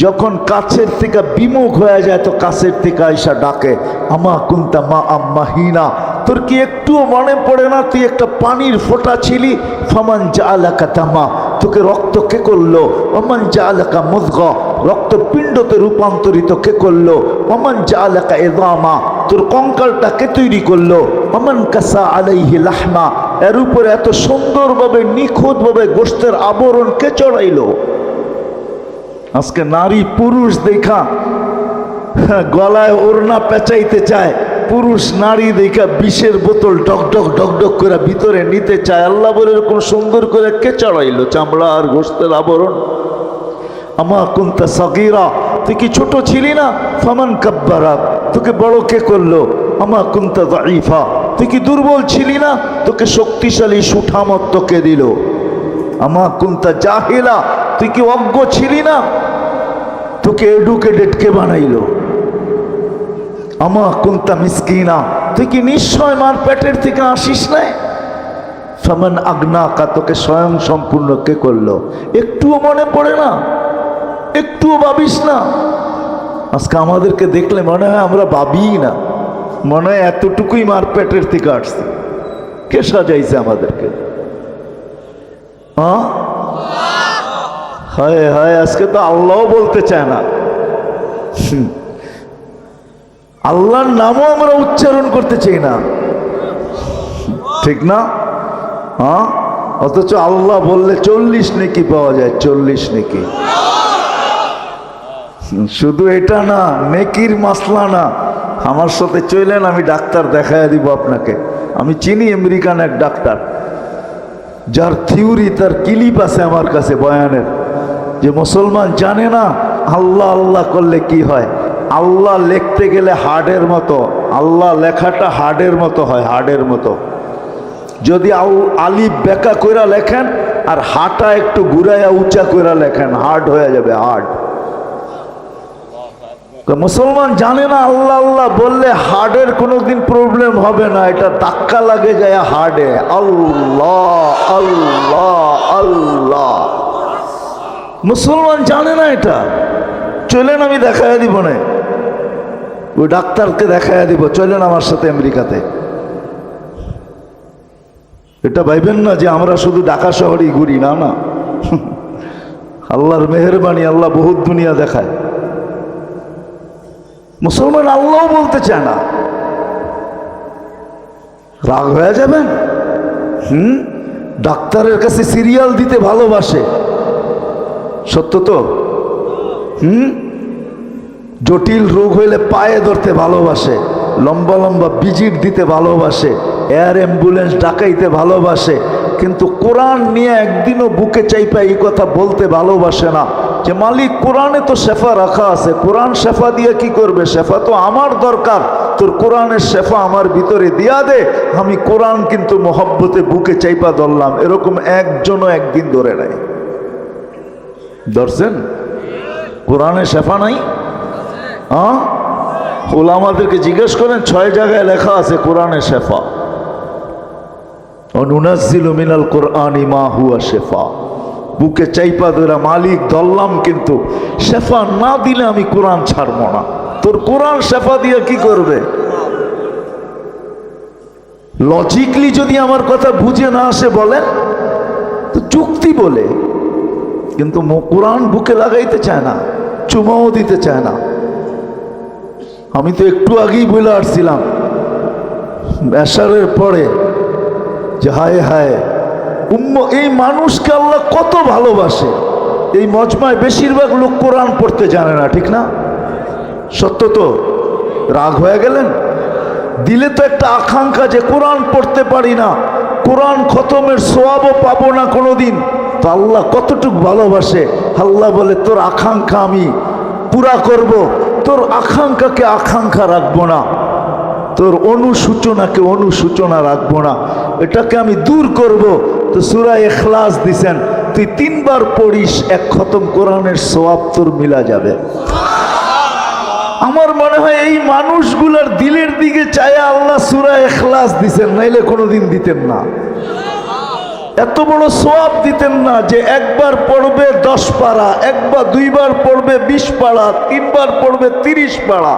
যখন কাছের থেকে বিমুখ হয়ে যায় তো কাছের থেকে আইসা ডাকে, আমা কুন্তা মা আম্মাহিনা, তোর কি একটুও মনে পড়ে না তুই একটা পানির ফোঁটা ছিলি? ফামান জাআলাকা তামা, তোকে রক্ত কে করলো? ওমান জাআলাকা মুযগা, রক্তপিণ্ডতে রূপান্তরিত কে করলো? ওমান জাআলাকা ইযামা, তোর কঙ্কালটা কে তৈরি করলো? ওমান কাসা আলাইহি লাহমা, এর উপরে এত সুন্দরভাবে নিখুঁতভাবে গোশতের আবরণ কে চড়াইলো? আজকে নারী পুরুষ দেখা গলায় ওড়না পেঁচাইতে চায়, পুরুষ নারী দেখা বিষের বোতল ডকডক ডকডক করে ভিতরে নিতে চায়। আল্লাহ বলে এরকম সুন্দর করে কে চড়াইলো চামড়া আর গোশতের আবরণ? আমা কুনতা সাগীরা, তুই কি ছোট ছিলি না? ফামান কাব্বারাক, তোকে বড় কে করলো? আমা কুনতা যায়ীফা, তুই কি দুর্বল ছিলি না? তোকে শক্তিশালী সুঠামত কে দিল? আমা কুনতা জাহিলা, তুই কি অজ্ঞ ছিলি না? তোকে এডুকেটেড কে বানাইলো? আমা কুনতা মিসকিনা, তুই কি নিশ্চয় মার পেটের থেকে আসিস নাই? ফামান আগনাকা, তোকে স্বয়ং সম্পূর্ণ কে করলো? একটুও মনে পড়ে না? একটুও ভাবিস না? আজকে আমাদেরকে দেখলে মনে হয় আমরা ভাবিই না, মনে হয় এতটুকুই মার পেটের থেকে আসছে। কে সাজাইছে আমাদেরকে? হ্যাঁ, হায় হায়, আজকে তো আল্লাহ বলতে চায় না, আল্লাহর নামও আমরা উচ্চারণ করতে চাই না, ঠিক না? হ্যাঁ, অথচ আল্লাহ বললে 40 নেকি পাওয়া যায়, 40 নেকি। শুধু এটা না, নেকির মাসলা না। আমার সাথে চলেন, আমি ডাক্তার দেখায় দিব আপনাকে। আমি চিনি আমেরিকান এক ডাক্তার, যার থিওরি, তার ক্লিপ আছে আমার কাছে বয়ানের, যে মুসলমান জানে না আল্লাহ আল্লাহ করলে কি হয়। আল্লাহ লিখতে গেলে হার্ডের মতো, আল্লাহ লেখাটা হার্ডের মতো হয়, হার্ডের মতো। যদি আলিফ বেকা কইরা লেখেন আর হাটা একটু ঘুরাইয়া উঁচা কইরা লেখেন, হার্ড হয়ে যাবে, হার্ড। মুসলমান জানে না আল্লাহ আল্লাহ বললে হার্ডের কোনোদিন প্রবলেম হবে না, এটা ধাক্কা লাগে যায় হার্ডে। আল্লাহ আল্লাহ আল্লাহ, মুসলমান জানে না এটা। চলেন, আমি দেখাইয়া দিব না, ওই ডাক্তারকে দেখাইয়া দিব, চলেন আমার সাথে আমেরিকাতে। এটা ভাইবেন না যে আমরা শুধু ঢাকা শহরেই ঘুরি, না না, আল্লাহর মেহেরবানি, আল্লাহ বহুত দুনিয়া দেখায়। মুসলমান আল্লাহ বলতে চায় না, রাগ হয়ে যাবেন। ডাক্তারের কাছে সিরিয়াল দিতে ভালোবাসে, সত্য তো? জটিল রোগ হইলে পায়ে ধরতে ভালোবাসে, লম্বা লম্বা ভিজিট দিতে ভালোবাসে, এয়ার অ্যাম্বুলেন্স ডাকাইতে ভালোবাসে, কিন্তু কোরআন নিয়ে একদিনও বুকে চাইপা এই কথা বলতে ভালোবাসে না যে মালিক কোরআনে তো শেফা রাখা আছে, কোরআন শেফা দিয়ে কি করবে? শেফা তো আমার দরকার, তোর কোরআনের শেফা আমার ভিতরে দিয়া দে, আমি কোরআন কিন্তু মহব্বতে বুকে চাইপা ধরলাম। এরকম একজনও একদিন ধরে নাই। ধরছেন? কোরআনে শেফা নাই? হ্যাঁ, ওলামাদেরকে জিজ্ঞেস করেন, 6 জায়গায় লেখা আছে কোরআনে শেফা। অনুনাজ্জিলু মিনাল কোরআনি মা হুয়া শেফা, বুকে চাইপা ধরা মালিক ধরলাম, কিন্তু শেফা না দিলে আমি কোরআন ছাড়ব না। তোর কোরআন শেফা দিয়ে কি করবে? লজিকলি যদি আমার কথা বুঝে না আসে বলেন তো যুক্তি বলে, কিন্তু কোরআন বুকে লাগাইতে চায় না, চুমাও দিতে চায় না। আমি তো একটু আগেই বলে আসছিলাম এশারের পরে যে হায় হায় এই মানুষকে আল্লাহ কত ভালোবাসে। এই মজমায় বেশিরভাগ লোক কোরআন পড়তে জানে না, ঠিক না? সত্য তো? রাগ হয়ে গেলেন? দিলে তো একটা আকাঙ্ক্ষা যে কোরআন পড়তে পারি না, কোরআন খতমের সওয়াবও পাবো না কোনোদিন। তো আল্লাহ কতটুকু ভালোবাসে। আল্লাহ বলে তোর আকাঙ্ক্ষা আমি পুরা করব, তোর আকাঙ্ক্ষাকে আকাঙ্ক্ষা রাখবো না, তোর অনুসূচনাকে অনুসূচনা রাখবো না, এটাকে আমি দূর করব। তো সূরা ইখলাস দিছেন, তুই 3 বার পড়িস, 1 খতম কোরআনের সওয়াব তোর মিলা যাবে। আমার মনে হয় এই মানুষগুলার দিলের দিকে চায় আল্লাহ সূরা ইখলাস দিছেন, নাইলে কোনোদিন দিতেন না। এত বড় সওয়াব দিতেন না যে একবার পড়বে 10 পারা, একবার দুইবার পড়বে 20 পারা, তিনবার পড়বে 30 পারা,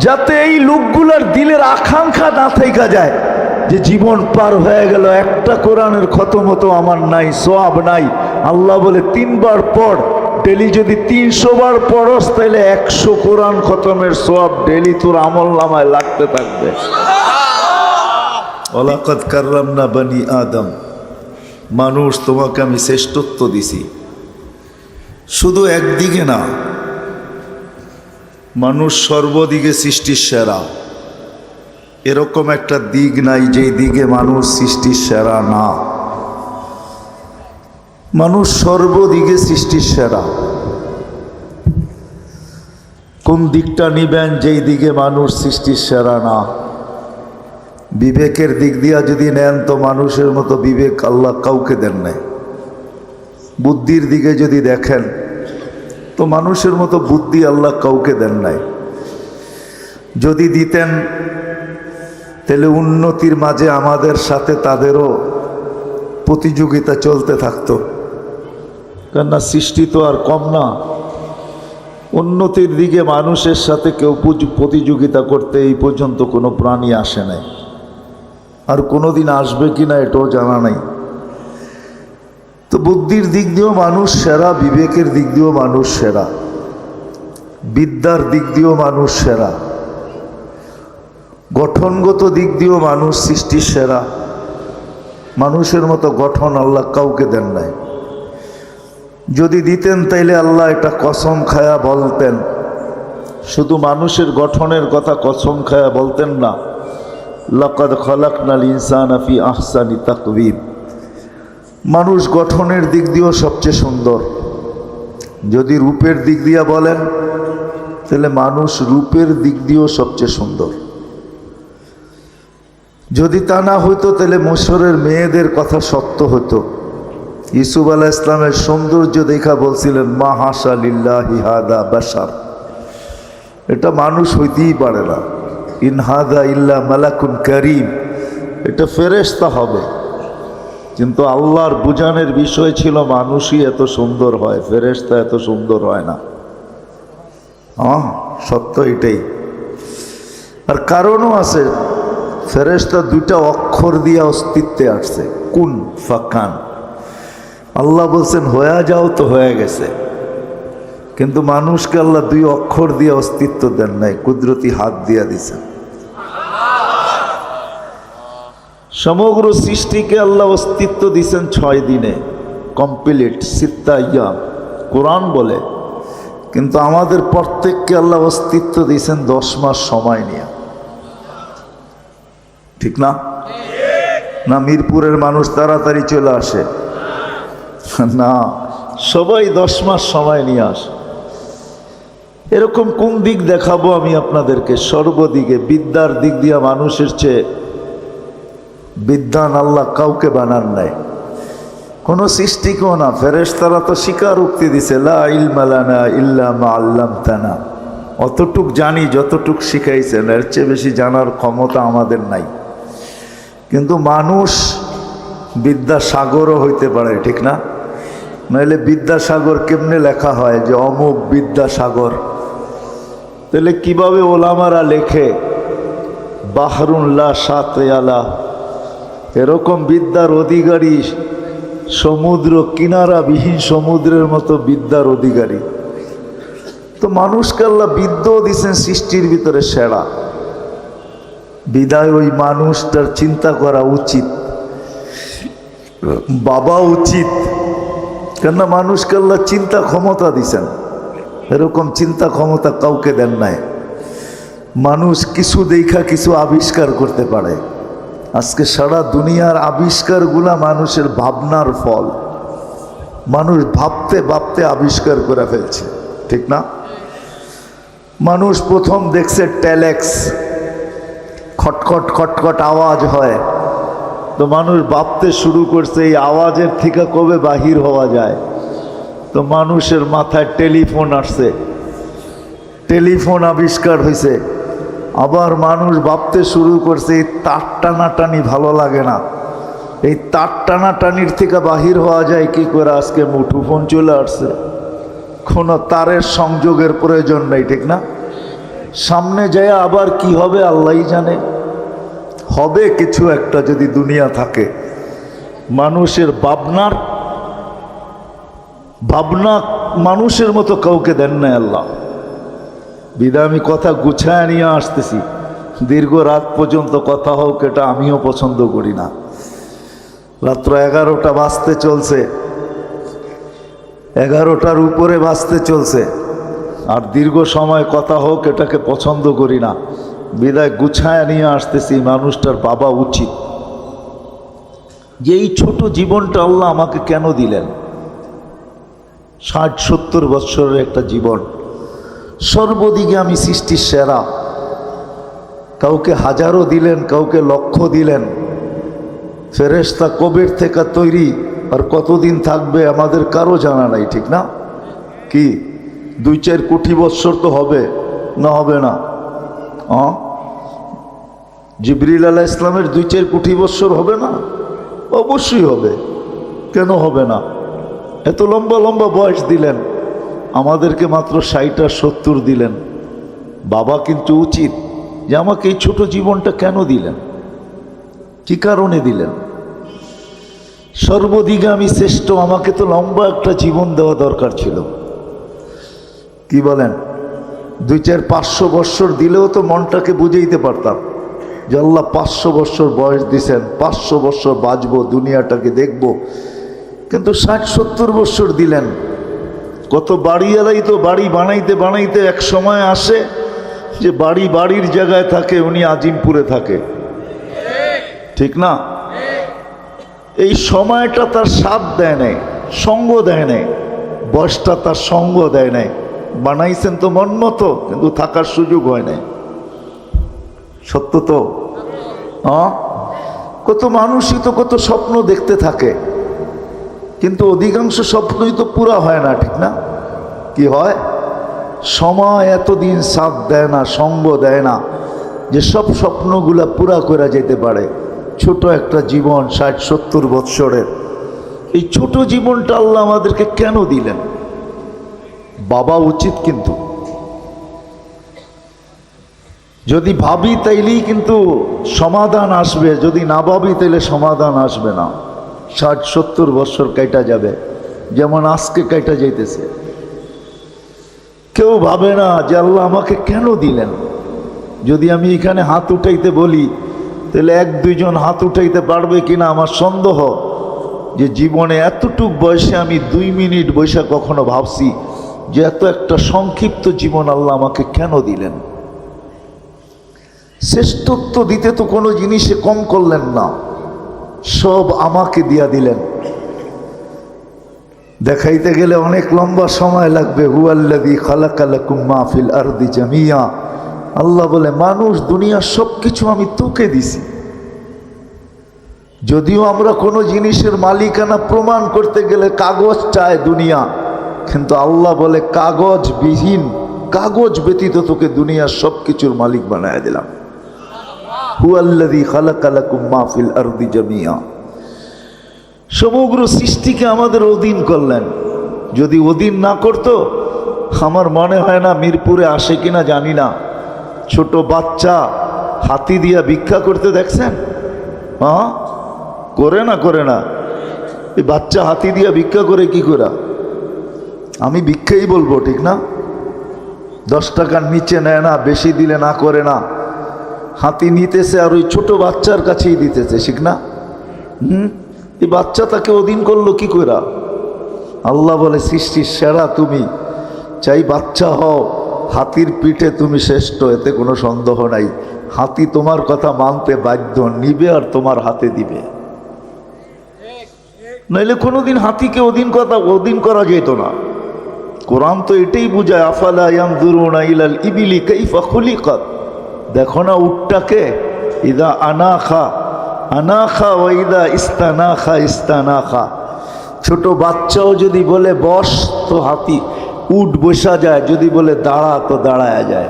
যাতে এই লোকগুলার দিলের আকাঙ্ক্ষা না থেকে যায় যে জীবন পার হয়ে গেল, একটা কোরআনের খতম হতো আমার নাই, সওয়াব নাই। আল্লাহ বলে 3 বার পড়, ডেলি যদি 300 বার পড়স তাহলে 100 কোরআন খতমের সওয়াব ডেলি তোর আমল নামায় লাগতে থাকবে। ওয়ালাকাদ কাররামনা বনি আদম, মানুষ তোমাকে আমি শ্রেষ্ঠত্ব দিছি। শুধু একদিকে না, মানুষ সর্বদিকে সৃষ্টির সেরা। এরকম একটা দিক নাই যেই দিকে মানুষ সৃষ্টির সেরা না। মানুষ সর্বদিকে সৃষ্টির সেরা। কোন দিকটা নিবেন যেই দিকে মানুষ সৃষ্টির সেরা না? বিবেকের দিক দিয়া যদি নেন তো মানুষের মতো বিবেক আল্লাহ কাউকে দেন নাই। বুদ্ধির দিকে যদি দেখেন তো মানুষের মতো বুদ্ধি আল্লাহ কাউকে দেন নাই। যদি দিতেন তাহলে উন্নতির মাঝে আমাদের সাথে তাদেরও প্রতিযোগিতা চলতে থাকতো, কেননা সৃষ্টি তো আর কম না। উন্নতির দিকে মানুষের সাথে কেউ প্রতিযোগিতা করতে এই পর্যন্ত কোনো প্রাণী আসে নাই, আর কোনোদিন আসবে কিনা এটাও জানা নাই। তো বুদ্ধির দিক দিয়েও মানুষ সেরা, বিবেকের দিক দিয়েও মানুষ সেরা, বিদ্যার দিক দিয়েও মানুষ সেরা, গঠনগত দিক দিয়েও মানুষ সৃষ্টির সেরা। মানুষের মতো গঠন আল্লাহ কাউকে দেন নাই। যদি দিতেন তাইলে আল্লাহ এটা কসম খায়া বলতেন, শুধু মানুষের গঠনের কথা কসম খায়া বলতেন না, লাকাদ খালাকনাল ইনসানা ফি আহসানি তাকওয়িম। মানুষ গঠনের দিক দিয়েও সবচেয়ে সুন্দর। যদি রূপের দিক দিয়া বলেন তাহলে মানুষ রূপের দিক দিয়েও সবচেয়ে সুন্দর। যদি তা না হইতো তাহলে মিশরের মেয়েদের কথা সত্য হতো। ইউসুফ আলাইহিস সালামের সৌন্দর্য দেখা বলছিলেন মা হাসা লিল্লাহি হাদা বাশার, এটা মানুষ হইতেই পারে না। ইন হাদা ইল্লা মালাকুন কারীম, এটা ফেরেশতা হবে। কিন্তু আল্লাহর বুঝানোর বিষয় ছিল মানুষই এত সুন্দর হয়, ফেরেশতা এত সুন্দর হয় না। সত্য এটাই। আর কারণও আছে, ফেরেশতা 2টা অক্ষর দিয়ে অস্তিত্বে আসছে, কুন ফাকান। আল্লাহ বলছেন হয়ে যাও, তো হয়ে গেছে। কিন্তু মানুষকে আল্লাহ 2 অক্ষর দিয়ে অস্তিত্ব দেন নাই, কুদরতি হাত দিয়া দিছেন। সমগ্র সৃষ্টিকে আল্লাহ অস্তিত্ব দিছেন 6 দিনে, কমপ্লিট, সিত্তা ইয়াম কোরআন বলে। কিন্তু আমাদের প্রত্যেককে আল্লাহ অস্তিত্ব দিয়েছেন 10 মাস সময় নিয়ে। ঠিক না? না মিরপুরের মানুষ তাড়াতাড়ি চলে আসে না, সবাই 10 মাস সময় নিয়ে আসে। এরকম কোন দিক দেখাবো আমি আপনাদেরকে? সর্বদিকে বিদ্যার দিক দিয়ে মানুষের চেয়ে বিদ্যান আল্লাহ কাউকে বানান নাই, কোনো সৃষ্টিকেও না। ফেরেশতারা তো স্বীকারোক্তি দিছে, লা ইলমা লানা ইল্লা মা আল্লামতানা, অতটুক জানি যতটুক শিখাইছেন, এর চেয়ে বেশি জানার ক্ষমতা আমাদের নাই। কিন্তু মানুষ বিদ্যাসাগরও হইতে পারে, ঠিক না? নাহলে বিদ্যাসাগর কেমনে লেখা হয় যে অমুক বিদ্যাসাগর? তাহলে কিভাবে ওলামারা লেখে বাহরুন লা সাতয়ালা, এরকম বিদ্যার অধিকারী, সমুদ্র কিনারাবিহীন সমুদ্রের মতো বিদ্যার অধিকারী। তো মানুষকে আল্লাহ বিদ্যাও দিয়েছেন সৃষ্টির ভিতরে সেরা। বিদায় ওই মানুষটার চিন্তা করা উচিত, বাবা উচিত, কেননা মানুষকে আল্লাহ চিন্তা ক্ষমতা দিয়েছেন। এরকম চিন্তা ক্ষমতা কাউকে দেন নাই। মানুষ কিছু দেখা কিছু আবিষ্কার করতে পারে। আজকে সারা দুনিয়ার আবিষ্কারগুলা মানুষের ভাবনার ফল। মানুষ ভাবতে ভাবতে আবিষ্কার করে ফেলছে, ঠিক না? মানুষ প্রথম দেখছে টেলেক্স, খটখট খটখট আওয়াজ হয়, তো মানুষ ভাবতে শুরু করছে এই আওয়াজের থেকে কবে বাহির হওয়া যায়। তো মানুষের মাথায় টেলিফোন আসছে, টেলিফোন আবিষ্কার হয়েছে। আবার মানুষ ভাবতে শুরু করছে এই তার টানাটানি ভালো লাগে না, এই তার টানাটানির থেকে বাহির হওয়া যায় কি করে? আজকে মুঠোফোন চলে আসছে, কোনো তারের সংযোগের প্রয়োজন নেই, ঠিক না? সামনে যায় আবার কি হবে আল্লাহই জানে। হবে কিছু একটা যদি দুনিয়া থাকে। মানুষের ভাবনা মানুষের মতো কাউকে দেন না আল্লাহ। বিদায় আমি কথা গুছায় নিয়ে আসতেছি। দীর্ঘ রাত পর্যন্ত কথা হোক এটা আমিও পছন্দ করি না। রাত্র 11টা বাজতে চলছে, 11টার উপরে বাজতে চলছে, আর দীর্ঘ সময় কথা হোক এটাকে পছন্দ করি না। বিদায় গুছায় নিয়ে আসতেছি। মানুষটার বাবা উচিত যে এই ছোট জীবনটা আল্লাহ আমাকে কেন দিলেন? 60-70 বছরের একটা জীবন, সর্বদিকে আমি সৃষ্টির সেরা। কাউকে হাজারও দিলেন, কাউকে লক্ষ দিলেন। ফেরেশতা কবের থেকে তৈরি আর কতদিন থাকবে আমাদের কারো জানা নাই, ঠিক না? কি 2-4 কোটি বৎসর তো হবে না? হবে না? জিবরিল আলাইহিস সালামের 2-4 কোটি বৎসর হবে না? অবশ্যই হবে। কেন হবে না? এত লম্বা লম্বা বয়স দিলেন, আমাদেরকে মাত্র 60 আর 70 দিলেন। বাবা কিন্তু উচিত যে আমাকে এই ছোট জীবনটা কেন দিলেন, কি কারণে দিলেন? সর্বদিকে আমি শ্রেষ্ঠ, আমাকে তো লম্বা একটা জীবন দেওয়া দরকার ছিল। কি বলেন? 2-4-500 বৎসর দিলেও তো মনটাকে বুঝাইতে পারতাম যে আল্লাহ 500 বৎসর বয়স দিছেন, 500 বৎসর বাঁচবো, দুনিয়াটাকে দেখব। কিন্তু 60-70 বৎসর দিলেন। কত বাড়িওয়ালাই তো বাড়ি বানাইতে বানাইতে এক সময় আসে যে বাড়ির জায়গায় থাকে, উনি আজিমপুরে থাকে, ঠিক না? এই সময়টা তার সাথ দেয় নাই, সঙ্গ দেয় নাই, বয়সটা তার সঙ্গ দেয় নাই। বানাইছেন তো মন মতো, কিন্তু থাকার সুযোগ হয় নাই। সত্য তো? কত মানুষই তো কত স্বপ্ন দেখতে থাকে, কিন্তু অধিকাংশ স্বপ্নই তো পুরা হয় না, ঠিক না? কি হয়? সময় এতদিন সাথ দেয় না, সঙ্গ দেয় না যে সব স্বপ্নগুলা পুরা করে যেতে পারে। ছোট একটা জীবন 60-70 বৎসরের, এই ছোট জীবনটা আল্লাহ আমাদেরকে কেন দিলেন? বাবা উচিত। কিন্তু যদি ভাবি তাইলেই কিন্তু সমাধান আসবে, যদি না ভাবি তাইলে সমাধান আসবে না। 60-70 বৎসর কাইটা যাবে, যেমন আজকে কাইটা যাইতেছে। কেউ ভাবে না যে আল্লাহ আমাকে কেন দিলেন। যদি আমি এখানে হাত উঠাইতে বলি তাহলে 1-2 জন হাত উঠাইতে পারবে কিনা আমার সন্দেহ। যে জীবনে এতটুক বয়সে আমি 2 মিনিট বৈশা কখনো ভাবছি যে এত একটা সংক্ষিপ্ত জীবন আল্লাহ আমাকে কেন দিলেন। শ্রেষ্ঠত্ব দিতে তো কোনো জিনিসে কম করলেন না, সব আমাকে দিয়া দিলেন। দেখাইতে গেলে অনেক লম্বা সময় লাগবে। হুয়াল্লাযী খালাকা লাকুম মা ফিল আরদি জামিয়া। আল্লাহ বলে মানুষ দুনিয়া সব কিছু আমি তোকে দিছি। যদিও আমরা কোনো জিনিসের মালিকানা প্রমাণ করতে গেলে কাগজ চায় দুনিয়া, কিন্তু আল্লাহ বলে কাগজবিহীন, কাগজ ব্যতীত তোকে দুনিয়ার সব কিছুর মালিক বানায় দিলাম। হুয়াল্লাযী খালাকা লাকুম মা ফিল আরদি জামিয়া। সমগ্র সৃষ্টিকে আমাদের অধীন করলেন। যদি অধীন না করতো, আমার মনে হয় না মিরপুরে আসে কিনা জানি না, ছোট বাচ্চা হাতি দিয়া ভিক্ষা করতে দেখছেন? করে না? করে না? এই বাচ্চা হাতি দিয়া ভিক্ষা করে কি করে? আমি ভিক্ষাই বলবো, ঠিক না? 10 টাকার নিচে নেয় না, বেশি দিলে না করে না। হাতি নিতেছে আর ওই ছোট বাচ্চার কাছেই দিতেছে, ঠিক না? এই বাচ্চা তাকে অধীন করলো কি করে? আল্লাহ বলে সৃষ্টির সেরা তুমি, চাই বাচ্চা হও, হাতির পিঠে তুমি শ্রেষ্ঠ, এতে কোনো সন্দেহ নাই। হাতি তোমার কথা মানতে বাধ্য, নিবে আর তোমার হাতে দিবে। নইলে কোনোদিন হাতিকে অধীন করা যেত না। কোরআন তো এটাই বুঝায়, আফালা ইয়ানজুরুনা ইলাল ইবিলি কাইফা খুলিকাত। দেখো না উটটাকে, ইদা আনাখা আনাখা ওয়া ইদা ইস্তানাখা ইস্তানাখা। ছোট বাচ্চাও যদি বলে বস তো হাতি উট বসা যায়, যদি বলে দাঁড়া তো দাঁড়ায়া যায়।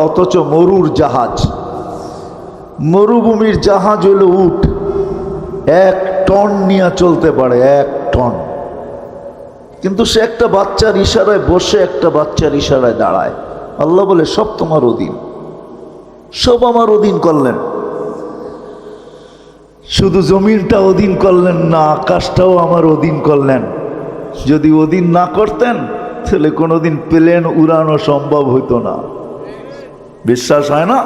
অথচ মরুর জাহাজ, মরুভূমির জাহাজ হলো উট। 1 টন নিয়ে চলতে পারে, 1 টন। কিন্তু সে একটা বাচ্চার ইশারায় বসে, একটা বাচ্চার ইশারায় দাঁড়ায়। আল্লাহ বলে সব তোমার অধীন, সব আমার অধীন করলেন। শুধু জমিনটা অধীন করলেন না, আকাশটাও আমার অধীন করলেন। যদি অধীন না করতেন তাহলে কোনোদিন প্লেন উড়ানো সম্ভব হইতো না। বিশ্বাস হয় না?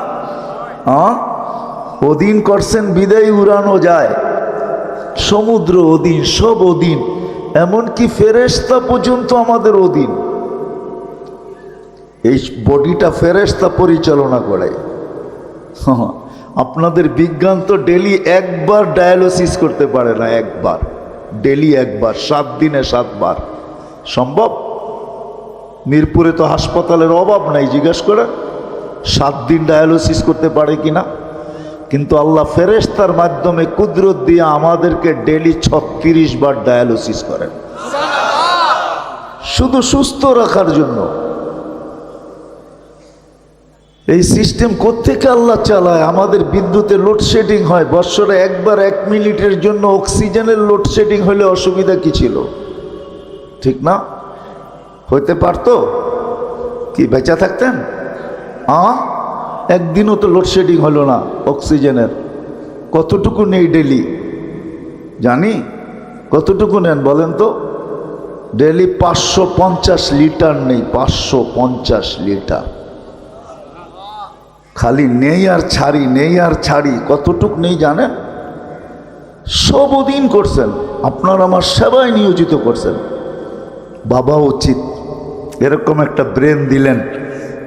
অধীন করছেন বিদায় উড়ানো যায়। সমুদ্র অধীন, সব অধীন, এমনকি ফেরেশতা পর্যন্ত আমাদের অধীন। এই বডিটা ফেরেশতা পরিচালনা করে। আপনাদের বিজ্ঞান তো ডেলি একবার ডায়ালিসিস করতে পারে না, একবার, ডেলি একবার, 7 দিনে 7 বার সম্ভব? মিরপুরে তো হাসপাতালের অভাব নাই, জিজ্ঞাসা করে 7 দিন ডায়ালিসিস করতে পারে কিনা। কিন্তু আল্লাহ ফেরেশতার মাধ্যমে কুদরত দিয়ে আমাদেরকে ডেলি 36 বার ডায়ালিসিস করেন, শুধু সুস্থ রাখার জন্য। এই সিস্টেম কোত্থেকে আল্লাহ চালায়? আমাদের বিদ্যুতে লোডশেডিং হয়, বৎসরে একবার 1 মিনিটের জন্য অক্সিজেনের লোডশেডিং হলে অসুবিধা কি ছিল? ঠিক না? হইতে পারতো কি বেঁচে থাকতেন? একদিনও তো লোডশেডিং হলো না অক্সিজেনের। কতটুকু নেই ডেলি জানি? কতটুকু নেন বলেন তো? ডেলি 550 লিটার নেই, 550 লিটার। খালি নেই আর ছাড়ি, নেই আর ছাড়ি, কতটুক নেই জানেন? সব অধীন করছেন, আপনার আমার সেবায় নিয়োজিত করছেন। বাবা উচিত এরকম একটা ব্রেন দিলেন,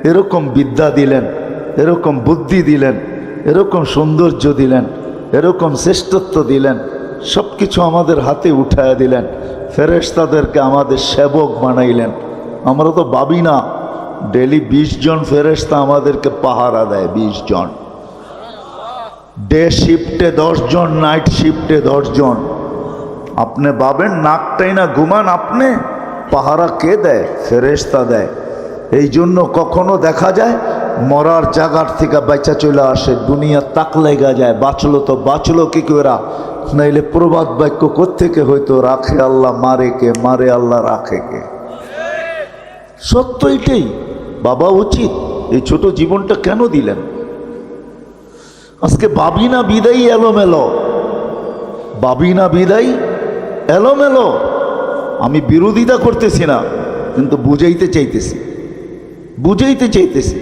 এরকম বিদ্যা দিলেন, এরকম বুদ্ধি দিলেন, এরকম সৌন্দর্য দিলেন, এরকম শ্রেষ্ঠত্ব দিলেন, সব কিছু আমাদের হাতে উঠায়া দিলেন। ফেরেশতাদেরকে আমাদের সেবক বানাইলেন। আমরা তো ভাবি না ডেলি 20 জন ফেরেশতা আমাদেরকে পাহারা দেয়, 20 জন। ডে শিফটে 10 জন, নাইট শিফটে 10 জন। আপনি ভাবেন নাকটাই না ঘুমান, আপনি পাহারা কে দেয়? ফেরেশতা দেয়। এই জন্য কখনো দেখা যায় মরার জায়গার থেকে বেঁচা চলে আসে, দুনিয়া তাক লেগা যায়, বাঁচলো তো বাঁচলো কি করে, নাইলে প্রবাদ বাক্য কোত্থেকে হয়তো, রাখে আল্লাহ মারে কে, মারে আল্লাহ রাখে কে। সত্য এটাই। বাবা উচিত এই ছোট জীবনটা কেন দিলেন? আজকে ভাবি না বিদায় এলোমেলো, ভাবি না বিদায় এলোমেলো। আমি বিরোধিতা করতেছি না, কিন্তু বুঝাইতে চাইতেছি, বুঝাইতে চাইতেছি।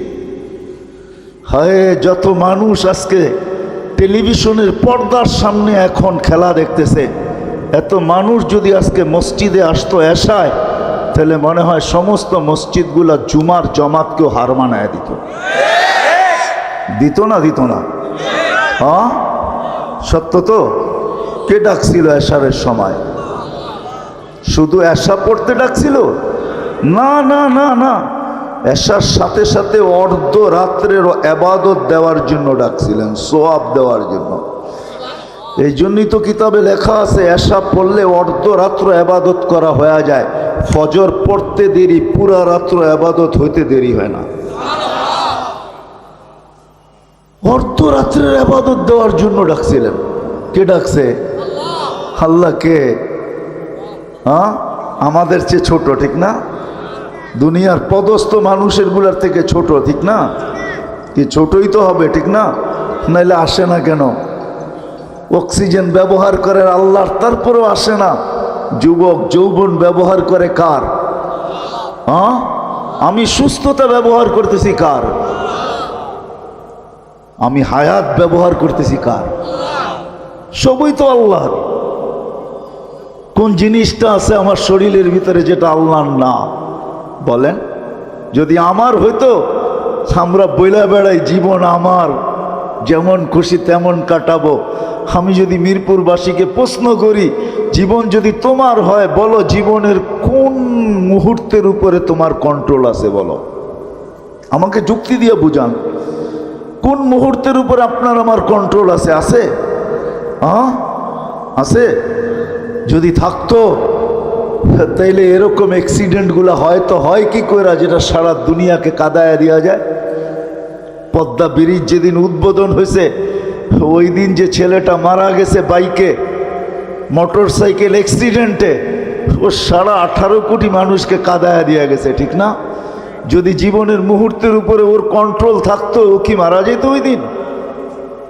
হায়, যত মানুষ আজকে টেলিভিশনের পর্দার সামনে এখন খেলা দেখতেছে, এত মানুষ যদি আজকে মসজিদে আসতো এশায়, তাহলে মনে হয় সমস্ত মসজিদগুলা জুমার জমাতকেও হার মানায় দিত। দিত না? দিত না? সত্য তো? কে ডাকছিল এশারের সময়? শুধু এশা পড়তে ডাকছিল? না না না না, এশার সাথে সাথে অর্ধ রাত্রের ইবাদত দেওয়ার জন্য ডাকছিলেন, সোয়াব দেওয়ার জন্য। এই জন্যই তো কিতাবে লেখা আছে এশা পড়লে অর্ধ রাত্র ইবাদত করা হয়ে যায়, ফজর পড়তে দেরি, পুরা রাত্র ইবাদত হইতে দেরি হয় না। অর্ধ রাত্রের ইবাদত দেওয়ার জন্য ডাকছিলেন। কে ডাকছে? আল্লাহ। কে? আমাদের চেয়ে ছোট, ঠিক না? দুনিয়ার পদস্থ মানুষের গুলার থেকে ছোট, ঠিক না? কি ছোটই তো হবে, ঠিক না? নাইলে আসে না কেন? অক্সিজেন ব্যবহার করে আল্লাহর, তারপরেও আসে না। যুবক যৌবন ব্যবহার করে কার? আমি সুস্থতা ব্যবহার করতেছি কার? আমি হায়াত ব্যবহার করতেছি কার? সবই তো আল্লাহর। কোন জিনিসটা আছে আমার শরীরের ভিতরে যেটা আল্লাহর না? বলেন। যদি আমার হইতো, আমরা বইলা বেড়াই জীবন আমার, যেমন খুশি তেমন কাটাবো। আমি যদি মিরপুরবাসীকে প্রশ্ন করি, জীবন যদি তোমার হয়, বলো জীবনের কোন মুহূর্তের উপরে তোমার কন্ট্রোল আছে? বলো, আমাকে যুক্তি দিয়ে বুঝান। কোন মুহূর্তের উপরে আপনার আমার কন্ট্রোল আছে? আছে? আছে? যদি থাকতো তাইলে এরকম অ্যাক্সিডেন্টগুলো হয়তো হয় কি করে, যেটা সারা দুনিয়াকে কাদায় দেওয়া যায়। পদ্মা ব্রিজ যেদিন উদ্বোধন হয়েছে, ওই দিন যে ছেলেটা মারা গেছে বাইকে, মোটর সাইকেল অ্যাক্সিডেন্টে ও 18.5 কোটি মানুষকে কাদায়া দিয়ে গেছে, ঠিক না? যদি জীবনের মুহূর্তের উপরে ওর কন্ট্রোল থাকতো, ও কি মারা যেত ওই দিন?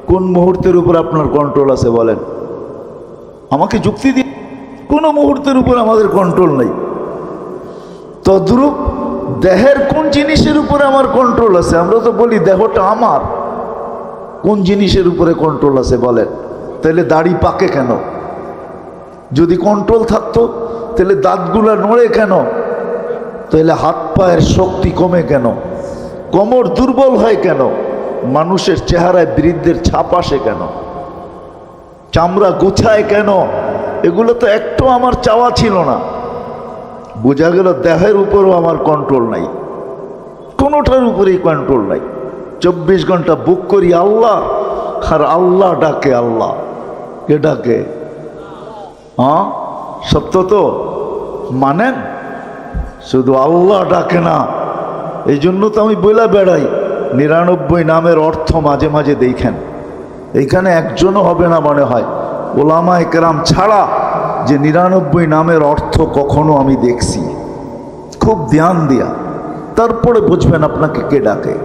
কোন মুহূর্তের উপর আপনার কন্ট্রোল আছে বলেন? আমাকে যুক্তি দিন। কোনো মুহূর্তের উপর আমাদের কন্ট্রোল নেই। তদ্রূপ দেহের কোন জিনিসের উপরে আমার কন্ট্রোল আছে? আমরা তো বলি দেহটা আমার। কোন জিনিসের উপরে কন্ট্রোল আছে বলেন? তাহলে দাড়ি পাকে কেন? যদি কন্ট্রোল থাকতো তাহলে দাঁতগুলা নড়ে কেন? তাহলে হাত পায়ের শক্তি কমে কেন? কোমর দুর্বল হয় কেন? মানুষের চেহারায় বৃদ্ধের ছাপ আসে কেন? চামড়া গোছায় কেন? এগুলো তো একটু আমার চাওয়া ছিল না। বোঝা গেল দেহের উপরও আমার কন্ট্রোল নাই, কোনোটার উপরেই কন্ট্রোল নাই। 24 ঘন্টা বুক করি আল্লাহ, আর আল্লাহ ডাকে আল্লাহ। কে ডাকে? হ্যাঁ, সত্য তো মানেন? শুধু আল্লাহ ডাকে না। এই জন্য তো আমি বইলা বেড়াই 99 নামের অর্থ মাঝে মাঝে দেখেন। এইখানে একজনও হবে না মনে হয় ওলামায়ে কেরাম ছাড়া যে 99 নামের অর্থ কখনো আমি দেখছি। খুব ধ্যান দিয়া তারপরে বুঝবেন আপনাকে কে ডাকে।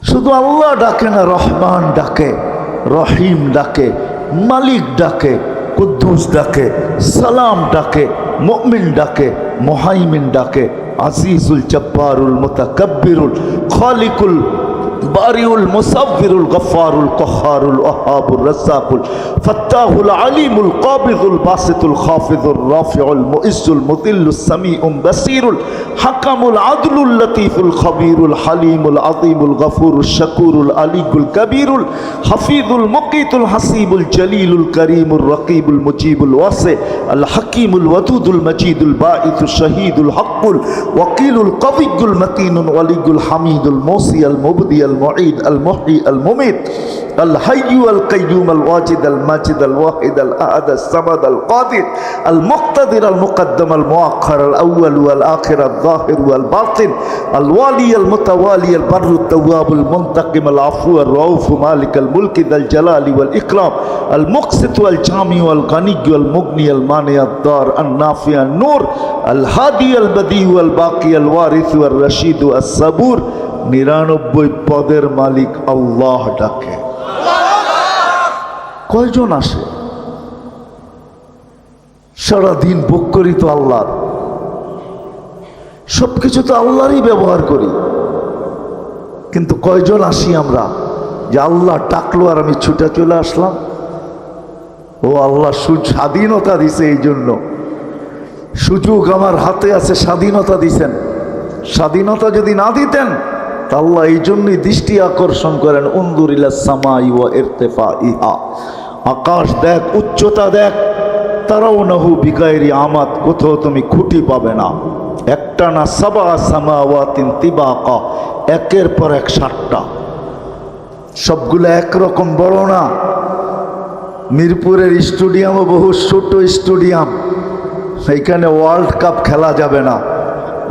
শুধু আল্লাহ ডাকে না, রহমান ডাকে, রহিম ডাকে, মালিক ডাকে, কুদ্দুস ডাকে, সালাম ডাকে, মুমিন ডাকে, মুহাইমিন ডাকে, আজিজুল জব্বারুল মুতাকাব্বিরুল খালিকুল বারিউল মুসাব্বিরুল গফফারুল কহ্হারুল ওয়াহাবুর রাজ্জাকুল ফাত্তাহুল আলিমুল কাবিদুল বাসিতুল খাফিদুর রাফিউল মুইজ্জুল মুদিল্লুস সামিউল বাসিরুল হাকামুল আদলুল লতীফুল খবীরুল হালিমুল আযীমুল গফুরুশ শাকুরুল আলিয়ুল কবীরুল হাফিজুল মুকিতুল হাসিবুল জলিলুল করিমুর রকিবুল মুজিবুল ওয়াসি আল হাকিমুল ওয়াদুদুল মজিদুল বাঈসুশ শহীদুল হকুল ওয়াকিলুল কবিয়ুল মতিনুল ওয়ালিয়ুল হামিদুল মুসি আল মুবদি المعيد المحيي المميت الحي القيوم الواجد الماجد الواحد الأحد الصمد القادر المقتدر المقدم المؤخر الأول والآخر الظاهر والباطن الوالي المتوالي البر التواب المنتقم العفو الرؤوف مالك الملك ذا الجلال والإكرام المقسط والجامع والغني والمغني المانع الضار النافع النور الهادي البديع والباقي الوارث والرشيد الصبور 99 পদের মালিক আল্লাহ ডাকে। কয়জন আসে? সারাদিন বুক করি তো আল্লাহর, সবকিছু তো আল্লাহরই ব্যবহার করি, কিন্তু কয়জন আসি আমরা যে আল্লাহ ডাকলো আর আমি ছুটে চলে আসলাম? ও আল্লাহ স্বাধীনতা দিছে, এই জন্য সুযোগ আমার হাতে আছে, স্বাধীনতা দিছেন। স্বাধীনতা যদি না দিতেন আল্লাহ এই জন্যই দৃষ্টি আকর্ষণ করেন, উনজুর ইলাস সামাই ওয়া ইরতিফাইহা, আকাশ দেখ, উচ্চতা দেখ, তারাউনাহু বিগাইরি আমাদ, কোথাও তুমি খুঁটি পাবে না। একটা না, সাবা সামাওয়াতিন তিবাকা, একের পর এক 7টা, সবগুলো একরকম বড় না। মিরপুরের স্টেডিয়ামও বহু ছোট স্টেডিয়াম, এইখানে ওয়ার্ল্ড কাপ খেলা যাবে না।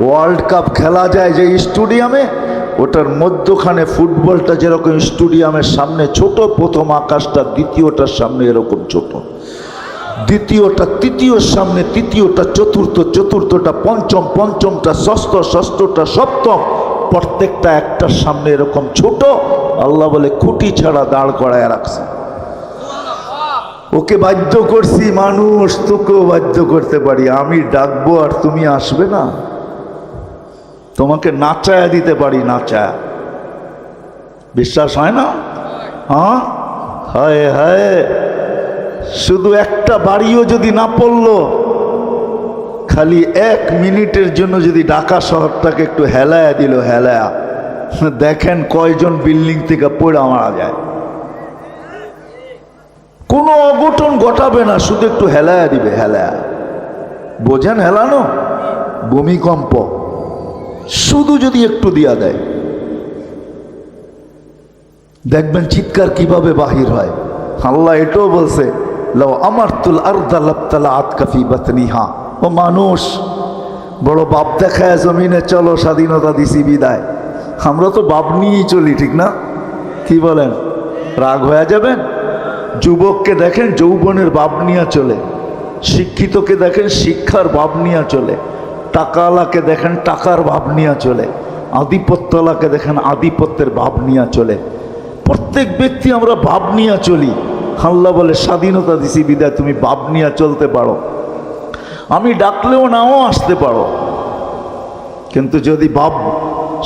ওয়ার্ল্ড কাপ খেলা যায় যে স্টেডিয়ামে, ওটার মধ্যখানে ফুটবলটা যেরকম স্টেডিয়ামের সামনে ছোট, প্রথম আকাশটা দ্বিতীয়টার সামনে এরকম ছোট, দ্বিতীয়টা তৃতীয়র সামনে, তৃতীয়টা চতুর্থ, চতুর্থটা পঞ্চম, পঞ্চমটা ষষ্ঠ, ষষ্ঠটা সপ্তম, প্রত্যেকটা একটার সামনে এরকম ছোট। আল্লাহ বলে খুঁটি ছাড়া দাঁড় করায় রাখছে। ওকে বাধ্য করছি, মানুষ তোকেও বাধ্য করতে পারি, আমি ডাকবো আর তুমি আসবে না। তোমাকে নাচায়া দিতে পারি, নাচায়া। বিশ্বাস হয় না? হ্যাঁ, হায় হায়, শুধু একটা বাড়িও যদি না পড়লো, খালি 1 মিনিটের জন্য যদি ঢাকা শহরটাকে একটু হেলায়া দিল, হেলায়া, দেখেন কয়জন বিল্ডিং থেকে পড়ে মারা যায়। কোনো অঘটন ঘটাবে না, শুধু একটু হেলায়া দিবে, হেলায়া। বোঝেন হেলানো? ভূমিকম্প শুধু যদি একটু দিয়া দেয়, দেখবেন চিৎকার কিভাবে বাহির হয়। আল্লাহ এটাও বলছে, লাউ আমারতুল আরদা লাবতালাআত কাফি বাতনিহা। ও মানুষ, বড় বাপ দেখায় জমিনে চলো, স্বাধীনতা দিছি বিদায়। আমরা তো বাপ নিয়েই চলি, ঠিক না? কি বলেন? রাগ হয়ে যাবেন? যুবককে দেখেন যৌবনের ভাব নিয়ে চলে, শিক্ষিতকে দেখেন শিক্ষার ভাব নিয়ে চলে, টাকাওয়ালাকে দেখেন টাকার ভাব নিয়ে চলে, আধিপত্যওয়ালাকে দেখেন আধিপত্যের ভাব নিয়ে চলে। প্রত্যেক ব্যক্তি আমরা ভাব নিয়ে চলি। আল্লাহ বলে স্বাধীনতা দিছি বিদায় তুমি ভাব নিয়ে চলতে পারো, আমি ডাকলেও নাও আসতে পারো। কিন্তু যদি ভাব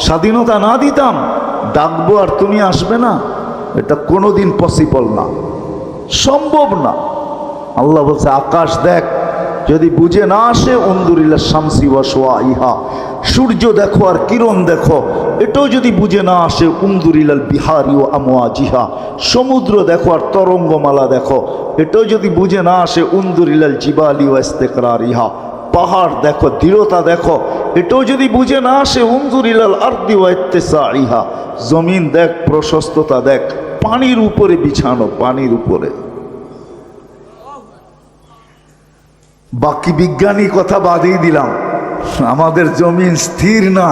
স্বাধীনতা না দিতাম, ডাকবো আর তুমি আসবে না, এটা কোনোদিন পসিবল না, সম্ভব না। আল্লাহ বলছে আকাশ দেখ, যদি বুঝে না আসে উন্দুরিল্লা শামসি ওয়াসওয়া ইহা, সূর্য দেখো আর কিরণ দেখো, এটাও যদি বুঝে না আসে উন্দুরিলাল বিহারি ও আমওয়াজিহা, সমুদ্র দেখো আর তরঙ্গমালা দেখো, এটাও যদি বুঝে না আসে উন্দুরিলাল জিবালি ওয়া ইস্তিকরারিহা, পাহাড় দেখো দৃঢ়তা দেখো, এটাও যদি বুঝে না আসে উন্দুরিলাল আরদি ওয়া ইত্তিসাইহা, জমিন দেখ প্রশস্ততা দেখ, পানির উপরে বিছানো, পানির উপরে। বাকি বিজ্ঞানী কথা বাদই দিলাম, আমাদের জমিন স্থির না,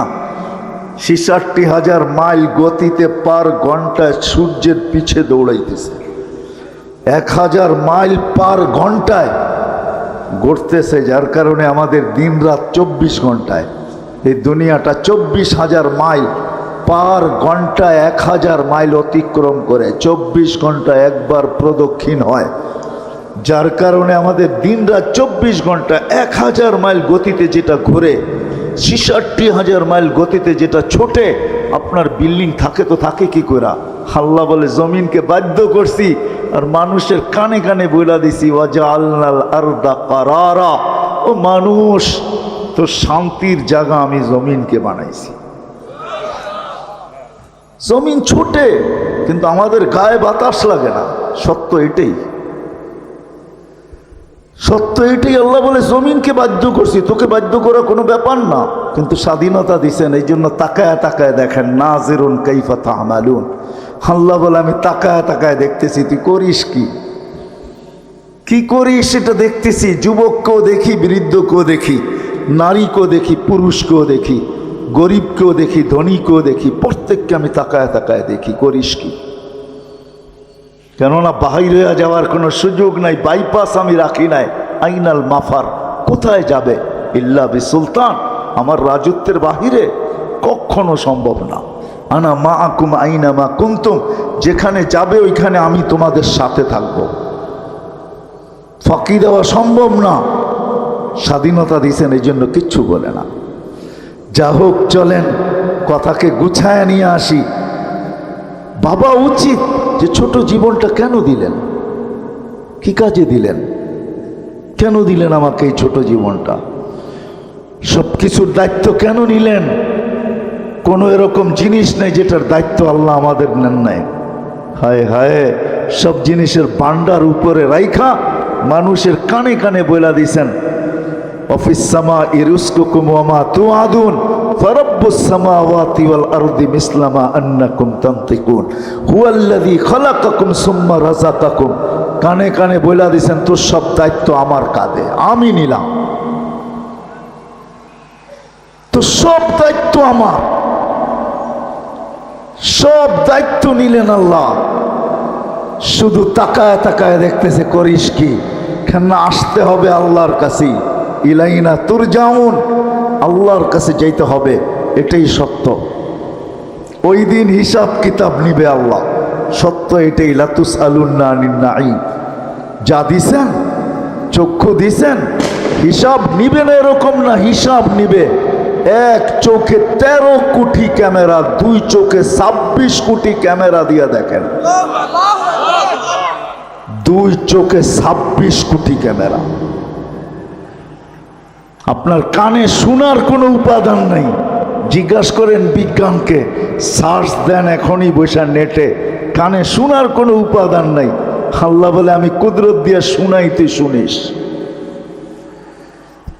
৬৬,০০০ মাইল গতিতে পার ঘন্টায় সূর্যের পিছে দৌড়াইতেছে, ১,০০০ মাইল পার ঘন্টায় ঘুরতেছে, যার কারণে আমাদের দিন রাত ২৪ ঘন্টায়। এই দুনিয়াটা ২৪,০০০ মাইল পার ঘন্টায় ১,০০০ মাইল অতিক্রম করে, ২৪ ঘন্টায় একবার প্রদক্ষিণ হয়, যার কারণে আমাদের দিন রাত ২৪ ঘন্টা। ১,০০০ মাইল গতিতে যেটা ঘুরে, ৬৬,০০০ মাইল গতিতে যেটা ছোটে, আপনার বিল্ডিং থাকে তো থাকে কি করে? আল্লাহ বলে জমিনকে বাধ্য করছি আর মানুষের কানে কানে বইলা দিছি ওয়াজআলনাল আরদা কারারা, ও মানুষ তো শান্তির জায়গা আমি জমিনকে বানাইছি। জমিন ছোটে কিন্তু আমাদের গায়ে বাতাস লাগে না, সত্য এটাই, সত্য এটাই। আল্লাহ বলে জমিনকে বাধ্য করছি, তোকে বাধ্য করা কোনো ব্যাপার না, কিন্তু স্বাধীনতা দিছেন, এই জন্য তাকায় তাকায় দেখেন নাজিরুন কাইফা তা'মালুন। আল্লাহ বলে আমি তাকায় তাকায় দেখতেছি তুই করিস কি, কি করিস সেটা দেখতেছি। যুবককেও দেখি, বৃদ্ধকেও দেখি, নারীকেও দেখি, পুরুষকেও দেখি, গরিবকেও দেখি, ধনীকেও দেখি, প্রত্যেককে আমি তাকায় তাকায় দেখি করিস কি। কেননা বাহিরে যাওয়ার কোনো সুযোগ নাই, বাইপাস আমি রাখি নাই। আইনাল মাফার, কোথায় যাবে? ইল্লা বিসুলতান, আমার রাজত্বের বাহিরে কখনো সম্ভব না। আনা মাআকুম আইনা মা কুনতুম, যেখানে যাবে ওইখানে আমি তোমাদের সাথে থাকবো, ফাঁকি দেওয়া সম্ভব না। স্বাধীনতা দিয়েছেন এই জন্য কিচ্ছু বলে না। যা হোক চলেন কথাকে গুছায় নিয়ে আসি। ভাবা উচিত যে ছোট জীবনটা কেন দিলেন, কি কাজে দিলেন, কেন দিলেন আমাকে এই ছোট জীবনটা, সব কিছুর দায়িত্ব কেন নিলেন? কোনো এরকম জিনিস নেই যেটার দায়িত্ব আল্লাহ আমাদের নেন নাই। হায় হায়, সব জিনিসের বান্ডার উপরে রাইখা মানুষের কানে কানে বইলা দিছেন অফিস সামা ইরুসকুকুম ওয়া মা তুআদুন ফারাব্বুস সামাওয়াতি ওয়াল আরদি মিসলামা আন্নাকুম তানতিকুন হুয়াল্লাযী খালাকাকুম সুম্মা রাযাকাকুম। কানে কানে বইলা দিছেন তোর সব দায়িত্ব আমার কাঁধে, আমি নিলাম, তো সব দায়িত্ব আমার, সব দায়িত্ব নিলেন আল্লাহ। শুধু তাকায় তাকায় দেখতেছে করিস কি, কেন আসতে হবে আল্লাহর কাছে, ইলাইনা তুরজাউন, আল্লাহর কাছে যাইতে হবে, এটাই সত্য। ওই দিন হিসাব কিতাব নিবে আল্লাহ, সত্য এটাই। লাতুসআলুন্না আনিন নাঈম, যা দিছেন, চক্ষু দিছেন, হিসাব নিবে না এরকম না, হিসাব নিবে। এক চোখে 13 কোটি ক্যামেরা, দুই চোখে 26 কোটি ক্যামেরা দিয়ে দেখেন, দুই চোখে 26 কোটি ক্যামেরা। আপনার কানে শোনার কোনো উপাদান নাই, জিজ্ঞাসা করেন বিজ্ঞানকে, সার্চ দেন এখনই বসে নেটে, কানে শোনার কোনো উপাদান নাই। আল্লাহ বলে আমি কুদরত দিয়ে শুনাই, তুই শুনিস।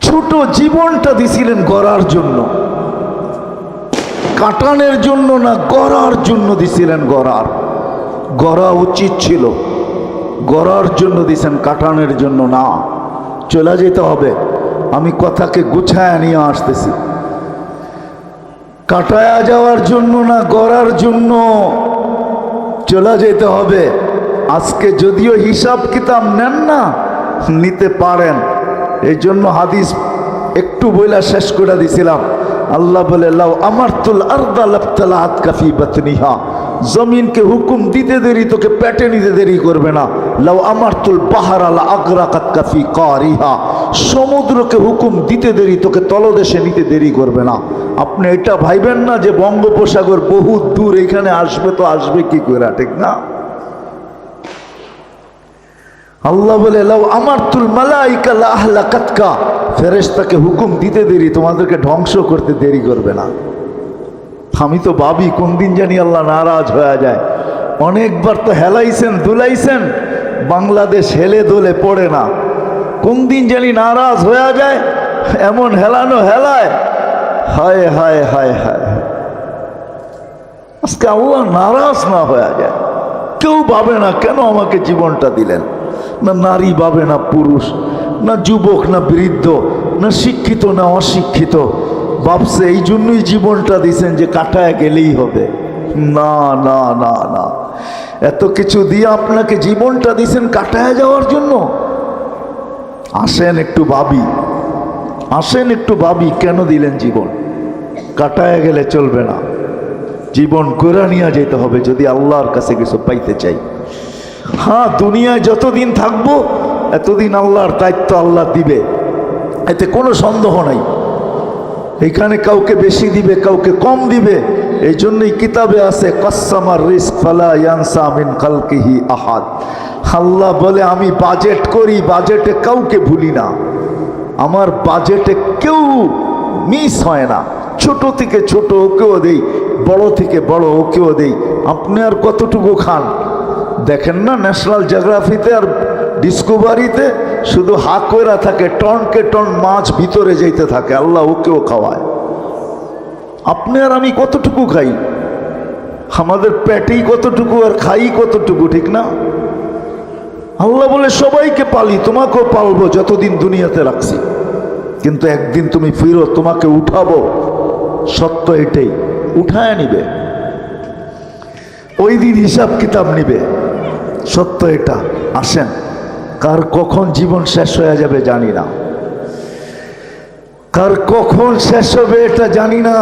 ছোট জীবনটা দিছিলেন গড়ার জন্য, কাটানের জন্য না, গড়ার জন্য দিছিলেন। গড়া উচিত ছিল, গড়ার জন্য দিছেন, কাটানের জন্য না। চলে যেতে হবে, আমি কথাকে গুছায় নিয়ে আসতেছি। কাটায়া যাওয়ার জন্য না, গড়ার জন্য চলে যেতে হবে। আজকে যদিও হিসাব কিতাব নেন না, নিতে পারেন। এই জন্য হাদিস একটু বইলা শেষ করে দিছিলাম। আল্লাহ বলে, লাউ আমারতুল আরদা লাবতালাআত কাফি বাতনিহা, জমিনকে হুকুম দিতে দেরি তোকে পেটে নিতে দেরি করবে না। লাউ আমারতুল বাহরা লা আগরাকাত কাফি কারিহা, সমুদ্রকে হুকুম দিতে দেরি তোকে তলদেশে নিতে দেরি করবে না। আপনি এটা ভাইবেন না যে বঙ্গোপসাগর বহু দূর, এখানে আসবে তো আসবে কি করে, ঠিক না? আল্লাহ বলে, লাউ আমারতুল মালাইকা লা আহলাকাতকা, ফেরেশতাকে হুকুম দিতে দেরি তোমাদেরকে ধ্বংস করতে দেরি করবে না। আমি তো ভাবি কোন দিন জানি আল্লাহ নারাজ হয়ে যায়। অনেকবার তো হেলাইছেন দুলাইছেন, বাংলাদেশ হেলে দোলে পড়ে না। কোন দিন জানি নারাজ হয়ে যায়, এমন হেলানো হেলায়, হায় হায় হায় হায়। আজকে আল্লাহ নারাজ না হয়ে যায়। কেউ ভাবে না কেন আমাকে জীবনটা দিলেন। না নারী ভাবে, না পুরুষ, না যুবক, না বৃদ্ধ, না শিক্ষিত, না অশিক্ষিত। ভাবছে এই জন্যই জীবনটা দিছেন যে কাটায় গেলেই হবে। না না না না, এত কিছু দিয়ে আপনাকে জীবনটা দিছেন কাটায় যাওয়ার জন্য? আসেন একটু ভাবি, আসেন একটু ভাবি, কেন দিলেন জীবন? কাটায় গেলে চলবে না, জীবন করে নিয়ে যেতে হবে যদি আল্লাহর কাছে কিছু পাইতে চাই। হ্যাঁ, দুনিয়ায় যতদিন থাকবো এতদিন আল্লাহর দায়িত্ব আল্লাহ দিবে, এতে কোনো সন্দেহ নাই। এখানে কাউকে বেশি দিবে, কাউকে কম দিবে। এই জন্যই কিতাবে আছে, কাসসামার রিজক ফালা ইয়ানসা মিন খালকিহি আহাদ। আল্লাহ বলে, আমি বাজেট করি, বাজেটে কাউকে ভুলি না। আমার বাজেটে কেউ মিস হয় না। ছোট থেকে ছোট ওকেও দেই, বড় থেকে বড় ওকেও দেই। আপনি আর কতটুকু খান দেখেন না, ন্যাশনাল জিওগ্রাফিতে আর ডিসকভারিতে শুধু হাত কইরা থাকে, টনকে টন মাছ ভিতরে যেতে থাকে। আল্লাহ ওকেও খাওয়ায়। আপনি আর আমি কতটুকু খাই, আমাদের পেটেই কতটুকু আর খাই কতটুকু, ঠিক না? আল্লাহ বলে, সবাইকে পালি, তোমাকেও পালবো যতদিন দুনিয়াতে রাখছি, কিন্তু একদিন তুমি ফিরো, তোমাকে উঠাবো। সত্য এটাই, উঠায় নিবে, ওই দিন হিসাব কিতাব নিবে। সত্য এটা। আসেন, কার কখন জীবন শেষ হয়ে যাবে জানি না, কার কখন শেষ হবে এটা জানি না।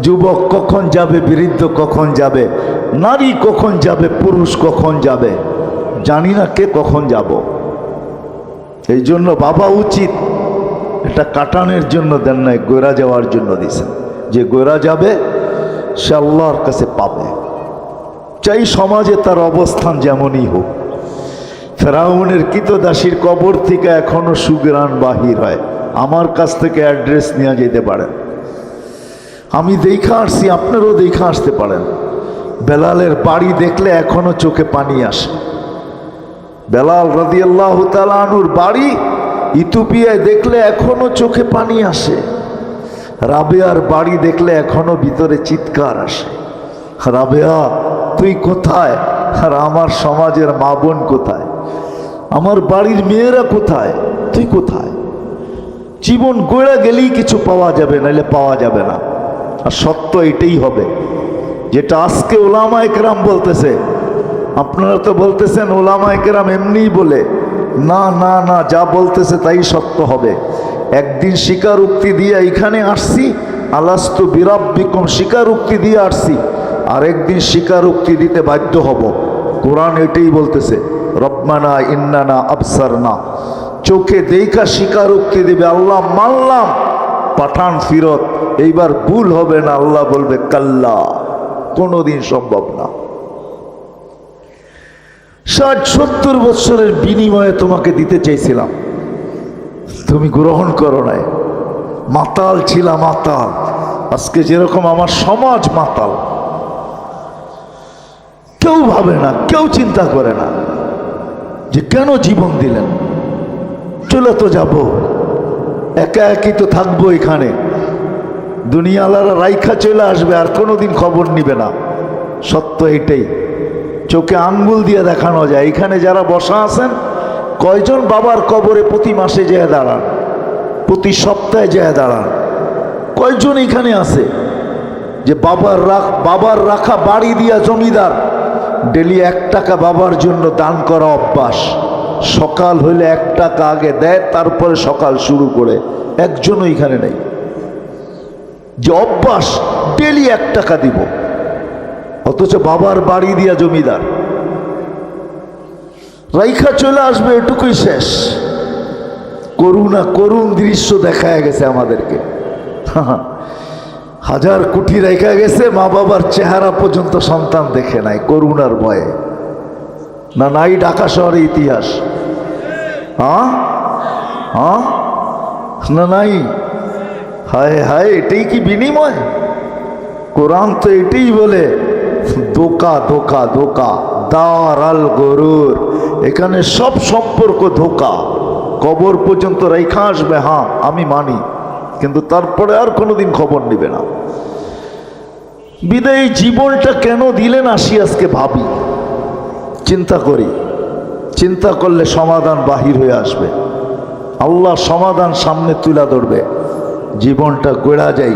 যুবক কখন যাবে, বৃদ্ধ কখন যাবে, নারী কখন যাবে, পুরুষ কখন যাবে, জানি না কে কখন যাব। এই জন্য বাবা উচিত, এটা কাটানোর জন্য দেন নাই, গোরা যাওয়ার জন্য দিয়েছেন। যে গোরা যাবে সে আল্লাহর কাছে পাবে, চাই সমাজে তার অবস্থান যেমনই হোক। ফেরাউনের কৃতদাসীর কবর থেকে এখনো সুগ্রাণ বাহির হয়। আমার কাছ থেকে অ্যাড্রেস নিয়ে যেতে পারেন, আমি দেখা আসছি, আপনারও দেখা আসতে পারেন। বেলালের বাড়ি দেখলে এখনো চোখে পানি আসে। বেলাল রাদিয়াল্লাহু তাআলা আনহুর বাড়ি ইথিওপিয়ায় দেখলে এখনো চোখে পানি আসে। রাবেয়ার বাড়ি দেখলে এখনো ভিতরে চিৎকার আসে, রাবেয়া তুই কোথায়? আর আমার সমাজের মা বোন কোথায়? আমার বাড়ির মেয়েরা কোথায়? তুই কোথায়? জীবন গড়ে গেলেই কিছু পাওয়া যাবে, নাহলে পাওয়া যাবে না। আর সত্য এটাই হবে, যেটা আজকে ওলামায়ে কেরাম বলতেছে। আপনারা তো বলতেছেন ওলামায়ে কেরাম এমনিই বলে, না না না, যা বলতেছে তাই সত্য হবে। একদিন স্বীকারোক্তি দিয়ে এখানে আসছি, আলাস্তু বিরাব্বিকুম স্বীকারোক্তি দিয়ে আসছি, আর একদিন স্বীকারোক্তি দিতে বাধ্য হব। কোরআন এটাই বলতেছে, রব্বানা ইন্নানা আবসারনা, চোখে দেখা স্বীকারোক্তি দেবে, আল্লাহ মানলাম, পাঠান ফিরত, এইবার ভুল হবে না। আল্লাহ বলবে কাল্লা, কোনোদিন সম্ভব না। 60-70 বছরের বিনিময়ে তোমাকে দিতে চাইছিলাম, তুমি গ্রহণ করো নাই। মাতাল ছিলাম, মাতাল। আজকে যেরকম আমার সমাজ মাতাল, কেউ ভাবে না, কেউ চিন্তা করে না যে কেন জীবন দিলেন। চলে তো যাব, একা একই তো থাকবো এখানে। দুনিয়ালারা রাইখা চলে আসবে, আর কোনোদিন খবর নিবে না। সত্য এটাই, চোখে আঙ্গুল দিয়ে দেখানো যায়। এখানে যারা বসা আছেন, কয়জন বাবার কবরে প্রতি মাসে যেয়ে দাঁড়ান, প্রতি সপ্তাহে যেয়ে দাঁড়ান? কয়জন এখানে আছে যে বাবার রাখা বাড়ি দিয়া জমিদার, ডেলি 1 টাকা বাবার জন্য দান করা অভ্যাস। সকাল হইলে 1 টাকা আগে দেয়, তারপরে সকাল শুরু করে। একজনও এখানে নেই যে অভ্যাস ডেলি 1 টাকা দিব, অথচ বাবার বাড়ি দিয়া জমিদার, রাইখা চলে আসবে, এটুকুই শেষ। করুণ দৃশ্য দেখায় গেছে আমাদেরকে। 1000 কোটি রেখা গেছে, মা বাবার চেহারা পর্যন্ত সন্তান দেখে নাই করুণার ভয়ে। না নাই ঢাকা শহরে ইতিহাস? না নাই? হায় হায়, এটাই কি বিনিময়? কোরআন তো এটাই বলে, ধোকা ধোকা ধোকা, দার আল গরুর। এখানে সব সম্পর্ক ধোকা। কবর পর্যন্ত রেখা আসবে, হ্যাঁ আমি মানি, কিন্তু তারপরে আর কোনোদিন খবর নিবে না। বিদায় জীবনটা কেন দিলেন আসি আজকে ভাবি, চিন্তা করি। চিন্তা করলে সমাধান বাহির হয়ে আসবে। আল্লাহ সমাধান সামনে তুলে ধরবে। জীবনটা গড়া যাই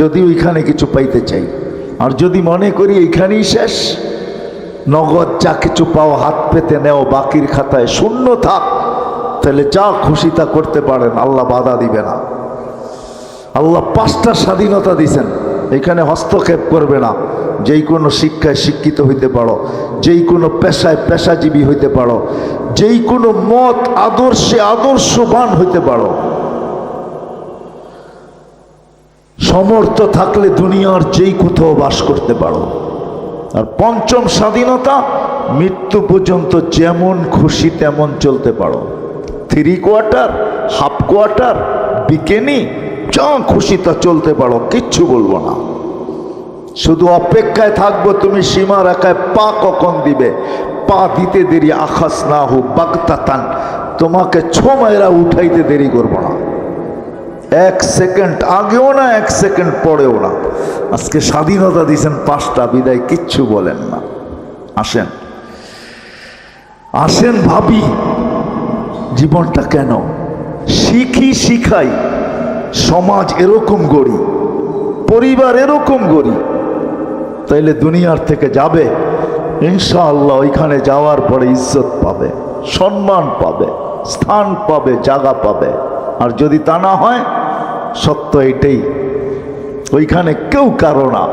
যদি ওইখানে কিছু পাইতে চাই, আর যদি মনে করি এইখানেই শেষ, নগদ যা কিছু পাও হাত পেতে নেও, বাকির খাতায় শূন্য থাক, তাহলে যা খুশি তা করতে পারেন, আল্লাহ বাধা দিবে না। আল্লাহ 5টা স্বাধীনতা দিয়েছেন, এখানে হস্তক্ষেপ করবে না। যেই কোনো শিক্ষায় শিক্ষিত হইতে পারো, যেই কোনো পেশায় পেশাজীবী হইতে পারো, যেই কোনো মত আদর্শে আদর্শবান হইতে পারো। সমর্থ থাকলে দুনিয়ার যেই কোথাও বাস করতে পারো। আর 5ম স্বাধীনতা, মৃত্যু পর্যন্ত যেমন খুশি তেমন চলতে পারো। 3 কোয়ার্টার, হাফ কোয়ার্টার, বিকেনি, যা খুশি তা চলতে পারো, কিচ্ছু বলবো না। শুধু অপেক্ষায় থাকবো তুমি সীমা রেখায় পা কখন দিবে। পা দিতে দেরি, আখাস না হু বাগতাতান, তোমাকে ছোমায়েরা উঠাইতে দেরি করবো না। 1 সেকেন্ড আগেও না, 1 সেকেন্ড পরেও না। আজকে স্বাধীনতা দিয়েছেন 5টা, বিদায় কিচ্ছু বলেন না। আসেন আসেন ভাবি, জীবনটা কেন শিখাই। সমাজ এরকম গড়ি, পরিবার এরকম গড়ি, তাইলে দুনিয়ার থেকে যাবে ইনশাআল্লাহ। ওইখানে যাওয়ার পরে ইজ্জত পাবে, সম্মান পাবে, স্থান পাবে, জায়গা পাবে। আর যদি তা না হয়, সত্য এটাই, ওইখানে কেউ কারো না।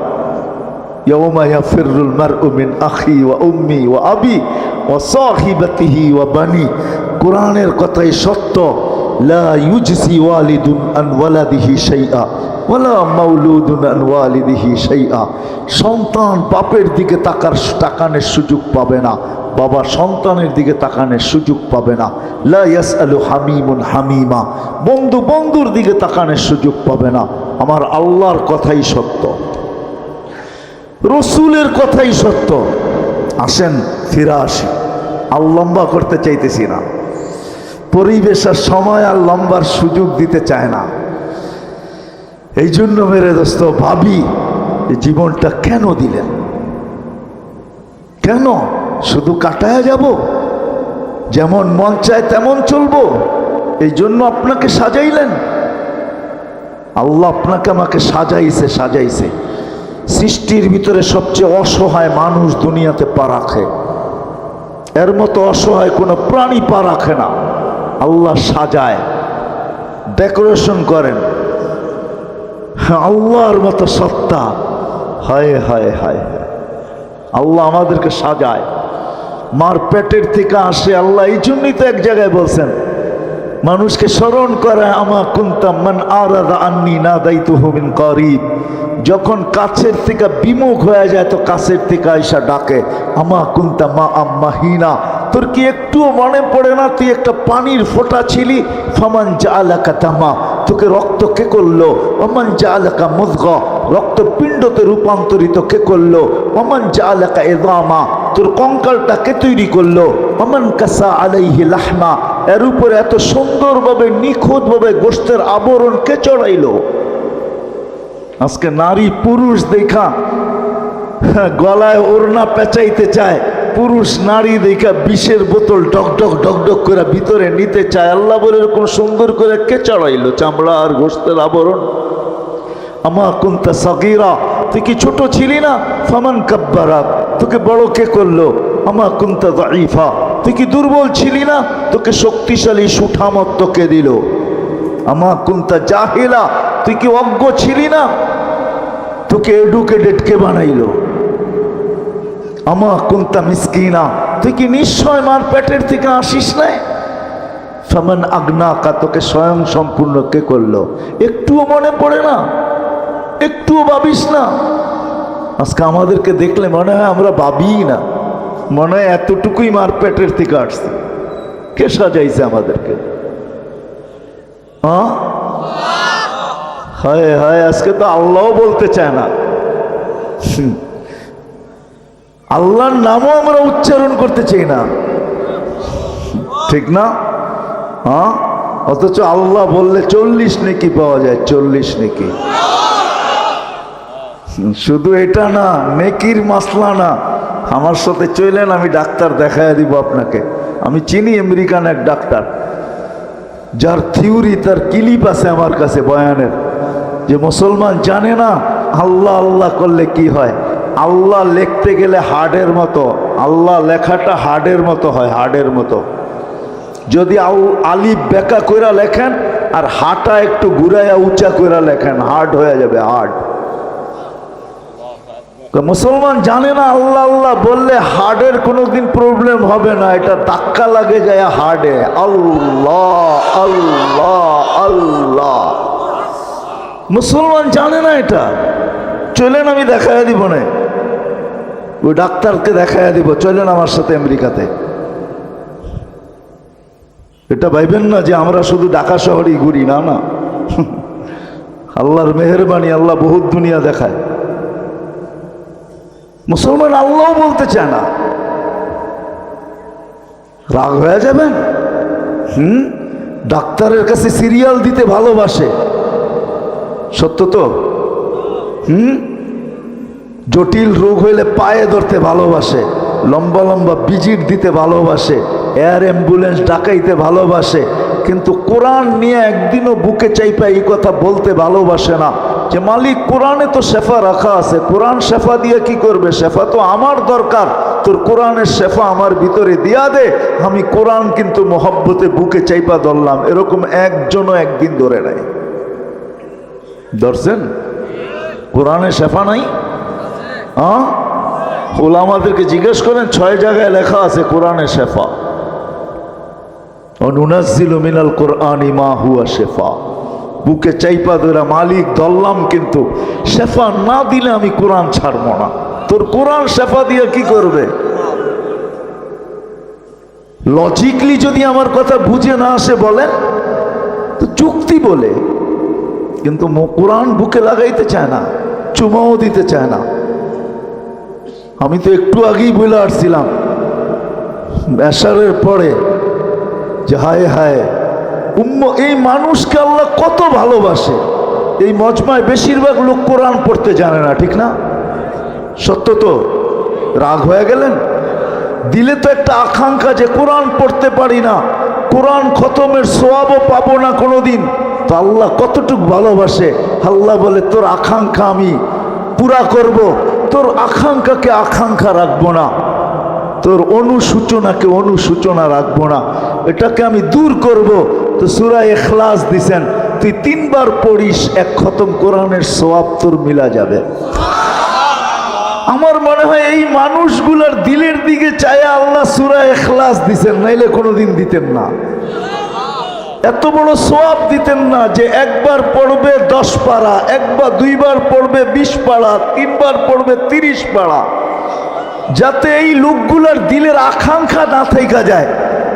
ইয়াউমা ইয়াফিরুল মারউ মিন আখি ওয়া উম্মি ওয়া আবি ওয়া সাহিবাতিহি ওয়া বানি। কোরআনের কথাই সত্য। লা ইউজসি ওয়ালিদুন আন ওয়ালাদিহি শাইআ ওয়ালা মাউলুদুন আন ওয়ালিদিহি শাইআ। সন্তান বাপের দিকে তাকানোর সুযোগ পাবে না, বাবা সন্তানের দিকে তাকানোর সুযোগ পাবে না। লা ইয়াসআলু হামিমুন হামিমা, বন্ধু বন্ধুর দিকে তাকানোর সুযোগ পাবে না। আমার আল্লাহর কথাই সত্য, রসুলের কথাই সত্য। আসেন ফিরে আসি। আর লম্বা করতে চাইতেছি না, পরিবেশের সময় আর লম্বার সুযোগ দিতে চায় না। এই জন্য মেরে দোস্ত ভাবি, জীবনটা কেন দিলেন? কেন শুধু কাটায়া যাব? যেমন মন চায় তেমন চলবো? এই জন্য আপনাকে সাজাইলেন আল্লাহ, আপনাকে আমাকে সাজাইছে। সৃষ্টির ভিতরে সবচেয়ে অসহায় মানুষ দুনিয়াতে পা রাখে, এর মতো অসহায় কোনো প্রাণী পা রাখে না। আল্লাহ সাজায়, ডেকোরেশন করেন। আল্লাহর মতো সত্তা, হায় হায় হায়, আল্লাহ আমাদেরকে সাজায়। মার পেটের থেকে আসে আল্লাহ। এই জন্যই তো এক জায়গায় বলছেন, মানুষকে স্মরণ করে, আমা কুনতাম মান আরাদা আন্নি নাদাইতুহু মিন করিব। যখন কাছের থেকে বিমুখ হয়ে যায় তো কাছের থেকে আইসা ডাকে, আমা কুনতা মা আম্মাহিনা। তোর কি একটুও মনে পড়ে না তুই একটা পানির ফোঁটা ছিলি? ফামান জাআলাকা তামা, তোকে রক্ত কে করলো? ওমান জাআলাকা মুযগা, রক্তপিণ্ডতে রূপান্তরিত কে করলো? ওমান জাআলাকা ইযামা, তোর কঙ্কালটা কে তৈরি করলো? ওমান কাসা আলাইহি লাহমা, এর উপরে এত সুন্দরভাবে নিখুঁতভাবে গোশতের আবরণ কে চড়াইলো? আজকে নারী পুরুষ দেখা গলায় ওড়না পেঁচাইতে চায়, পুরুষ নারী দেখা বিষের বোতল ডকডক ডকডক করে ভিতরে নিতে চায়। আল্লাহ বলে এরকম সুন্দর করে কে চড়াইলো চামড়া আর গোশতের আবরণ? আমা কুনতা সাগীরা, তুই কি ছোট ছিলি না? ফামান কাব্বারাক, তোকে বড় কে করলো? আমা কুনতা যায়ীফা, তুই কি দুর্বল ছিলি না? তোকে শক্তিশালী সুঠামত তোকে দিল। আমা কুনতা জাহিলা, তুই কি অজ্ঞ ছিলি না? তোকে এডুকেটেড কে বানাইলো? আমা কুনতা মিসকিনা, তুই কি নিশ্চয় মার পেটের থেকে আসিস নাই? ফামান আগনাকা, তোকে স্বয়ং সম্পূর্ণ কে করলো? একটুও মনে পড়ে না? একটুও ভাবিস না? আজকে আমাদেরকে দেখলে মনে হয় আমরা ভাবিই না, মনে হয় এতটুকুই মার পেটের থেকে আসছে। কে সাজাইছে আমাদেরকে? হ্যাঁ, হায় হায়, আজকে তো আল্লাহ বলতে চায় না, আল্লাহর নামও আমরা উচ্চারণ করতে চাই না, ঠিক না? হ্যাঁ, অথচ আল্লাহ বললে 40 নেকি পাওয়া যায়, 40 নেকি। শুধু এটা না, নেকির মাসলা না। আমার সাথে চলেন, আমি ডাক্তার দেখায় দিব আপনাকে। আমি চিনি আমেরিকান এক ডাক্তার, যার থিওরি, তার ক্লিপ আছে আমার কাছে বয়ানের, যে মুসলমান জানে না আল্লাহ আল্লাহ করলে কি হয়। আল্লাহ লিখতে গেলে হার্ডের মতো, আল্লাহ লেখাটা হার্ডের মতো হয়, হার্ডের মতো। যদি আলিফ বেকা কইরা লেখেন আর হাটা একটু ঘুরাইয়া উঁচা কইরা লেখেন, হার্ড হয়ে যাবে, হার্ড। মুসলমান জানে না আল্লাহ আল্লাহ বললে হার্ডের কোনোদিন প্রবলেম হবে না, এটা ধাক্কা লাগে যায় হার্ডে। আল্লাহ আল্লাহ আল্লাহ, মুসলমান জানে না এটা। চলেন, আমি দেখাইয়া দিব না, ওই ডাক্তারকে দেখাইয়া দিব। চলেন আমার সাথে আমেরিকাতে। এটা ভাইবেন না যে আমরা শুধু ঢাকা শহরেই ঘুরি, না না, আল্লাহর মেহেরবানি, আল্লাহ বহুত দুনিয়া দেখায়। মুসলমান আল্লাহ বলতে চায় না, রাগ হয়ে যাবেন। ডাক্তারের কাছে সিরিয়াল দিতে ভালোবাসে, সত্য তো? জটিল রোগ হইলে পায়ে ধরতে ভালোবাসে, লম্বা লম্বা ভিজিট দিতে ভালোবাসে, এয়ার অ্যাম্বুলেন্স ডাকাইতে ভালোবাসে, কিন্তু কোরআন নিয়ে একদিনও বুকে চাইপা এই কথা বলতে ভালোবাসে না যে মালিক কোরআনে তো শেফা রাখা আছে, কোরআন শেফা দিয়ে কি করবে? শেফা তো আমার দরকার, তোর কোরআনের শেফা আমার ভিতরে দিয়া দে। আমি কোরআন কিন্তু মোহব্বতে বুকে চাইপা ধরলাম, এরকম একজনও একদিন ধরে নাই। ধরছেন? কোরআনে শেফা নাই? হ্যাঁ, ওলামাদেরকে জিজ্ঞেস করেন, 6 জায়গায় লেখা আছে কোরআনে শেফা। অনুনাজ্জিলু মিনাল কুরআনি মা হুয়া শেফা, বুকে চাইপা ধরা মালিক ধরলাম, কিন্তু শেফা না দিলে আমি কোরআন ছাড়বো না। তোর কোরআন শেফা দিয়ে কি করবে? লজিকলি যদি আমার কথা বুঝে না আসে বলেন তো যুক্তি বলে, কিন্তু কোরআন বুকে লাগাইতে চায় না, চুমাও দিতে চায় না। আমি তো একটু আগেই বলে আসছিলাম এশারের পরে যে হায় হায় এই মানুষকে আল্লাহ কত ভালোবাসে। এই মজমায় বেশিরভাগ লোক কোরআন পড়তে জানে না, ঠিক না? সত্য তো? রাগ হয়ে গেলেন? দিলে তো একটা আকাঙ্ক্ষা যে কোরআন পড়তে পারি না, কোরআন খতমের সওয়াবও পাবো না কোনোদিন। তো আল্লাহ কতটুক ভালোবাসে। আল্লাহ বলে তোর আকাঙ্ক্ষা আমি পুরা করব, তোর আকাঙ্ক্ষাকে আকাঙ্ক্ষা রাখবো না, তোর অনুসূচনাকে অনুসূচনা রাখবো না, এটাকে আমি দূর করব। তো সূরা ইখলাস দিছেন, তুই 3 বার পড়িস, 1 খতম কোরআনের সওয়াব তোর মিলা যাবে। আমার মনে হয় এই মানুষগুলোর দিলের দিকে চায় আল্লাহ সূরা ইখলাস দিছেন, নাইলে কোনোদিন দিতেন না। এত বড় সওয়াব দিতেন না যে 1 বার পড়বে 10 পারা, 2 বার পড়বে 20 পারা, 3 বার পড়বে 30 পারা, যাতে এই লোকগুলার দিলের আকাঙ্ক্ষা না থেকে যায়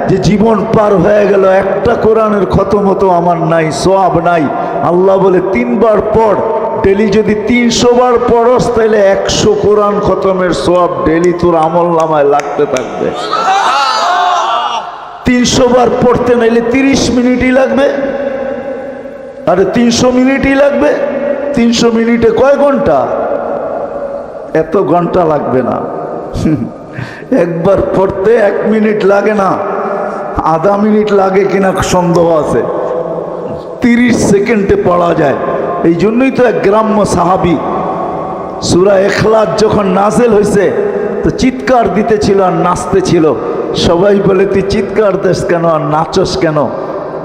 যে জীবন পার হয়ে গেল, একটা কোরআনের খতম হতো আমার নাই, সওয়াব নাই। আল্লাহ বলে 3 বার পড়, ডেলি যদি 300 বার পড়স তাহলে 100 কোরআন খতমের সওয়াব ডেলি তোর আমল নামায় লাগতে থাকবে। 300 বার পড়তে নাইলে 30 মিনিটই লাগবে, আরে 300 মিনিটই লাগবে। 300 মিনিটে কয় ঘন্টা? এত ঘন্টা লাগবে না। একবার পড়তে 1 মিনিট লাগে না, আধা মিনিট লাগে কিনা সন্দেহ আছে। 30 সেকেন্ডে পড়া যায়। এই জন্যই তো এক গ্রাম্য সাহাবী সূরা ইখলাস যখন নাযিল হয়েছে তো চিৎকার দিতেছিল আর নাচতেছিল। সবাই বলে তুই চিৎকার দিস কেন আর নাচস কেন?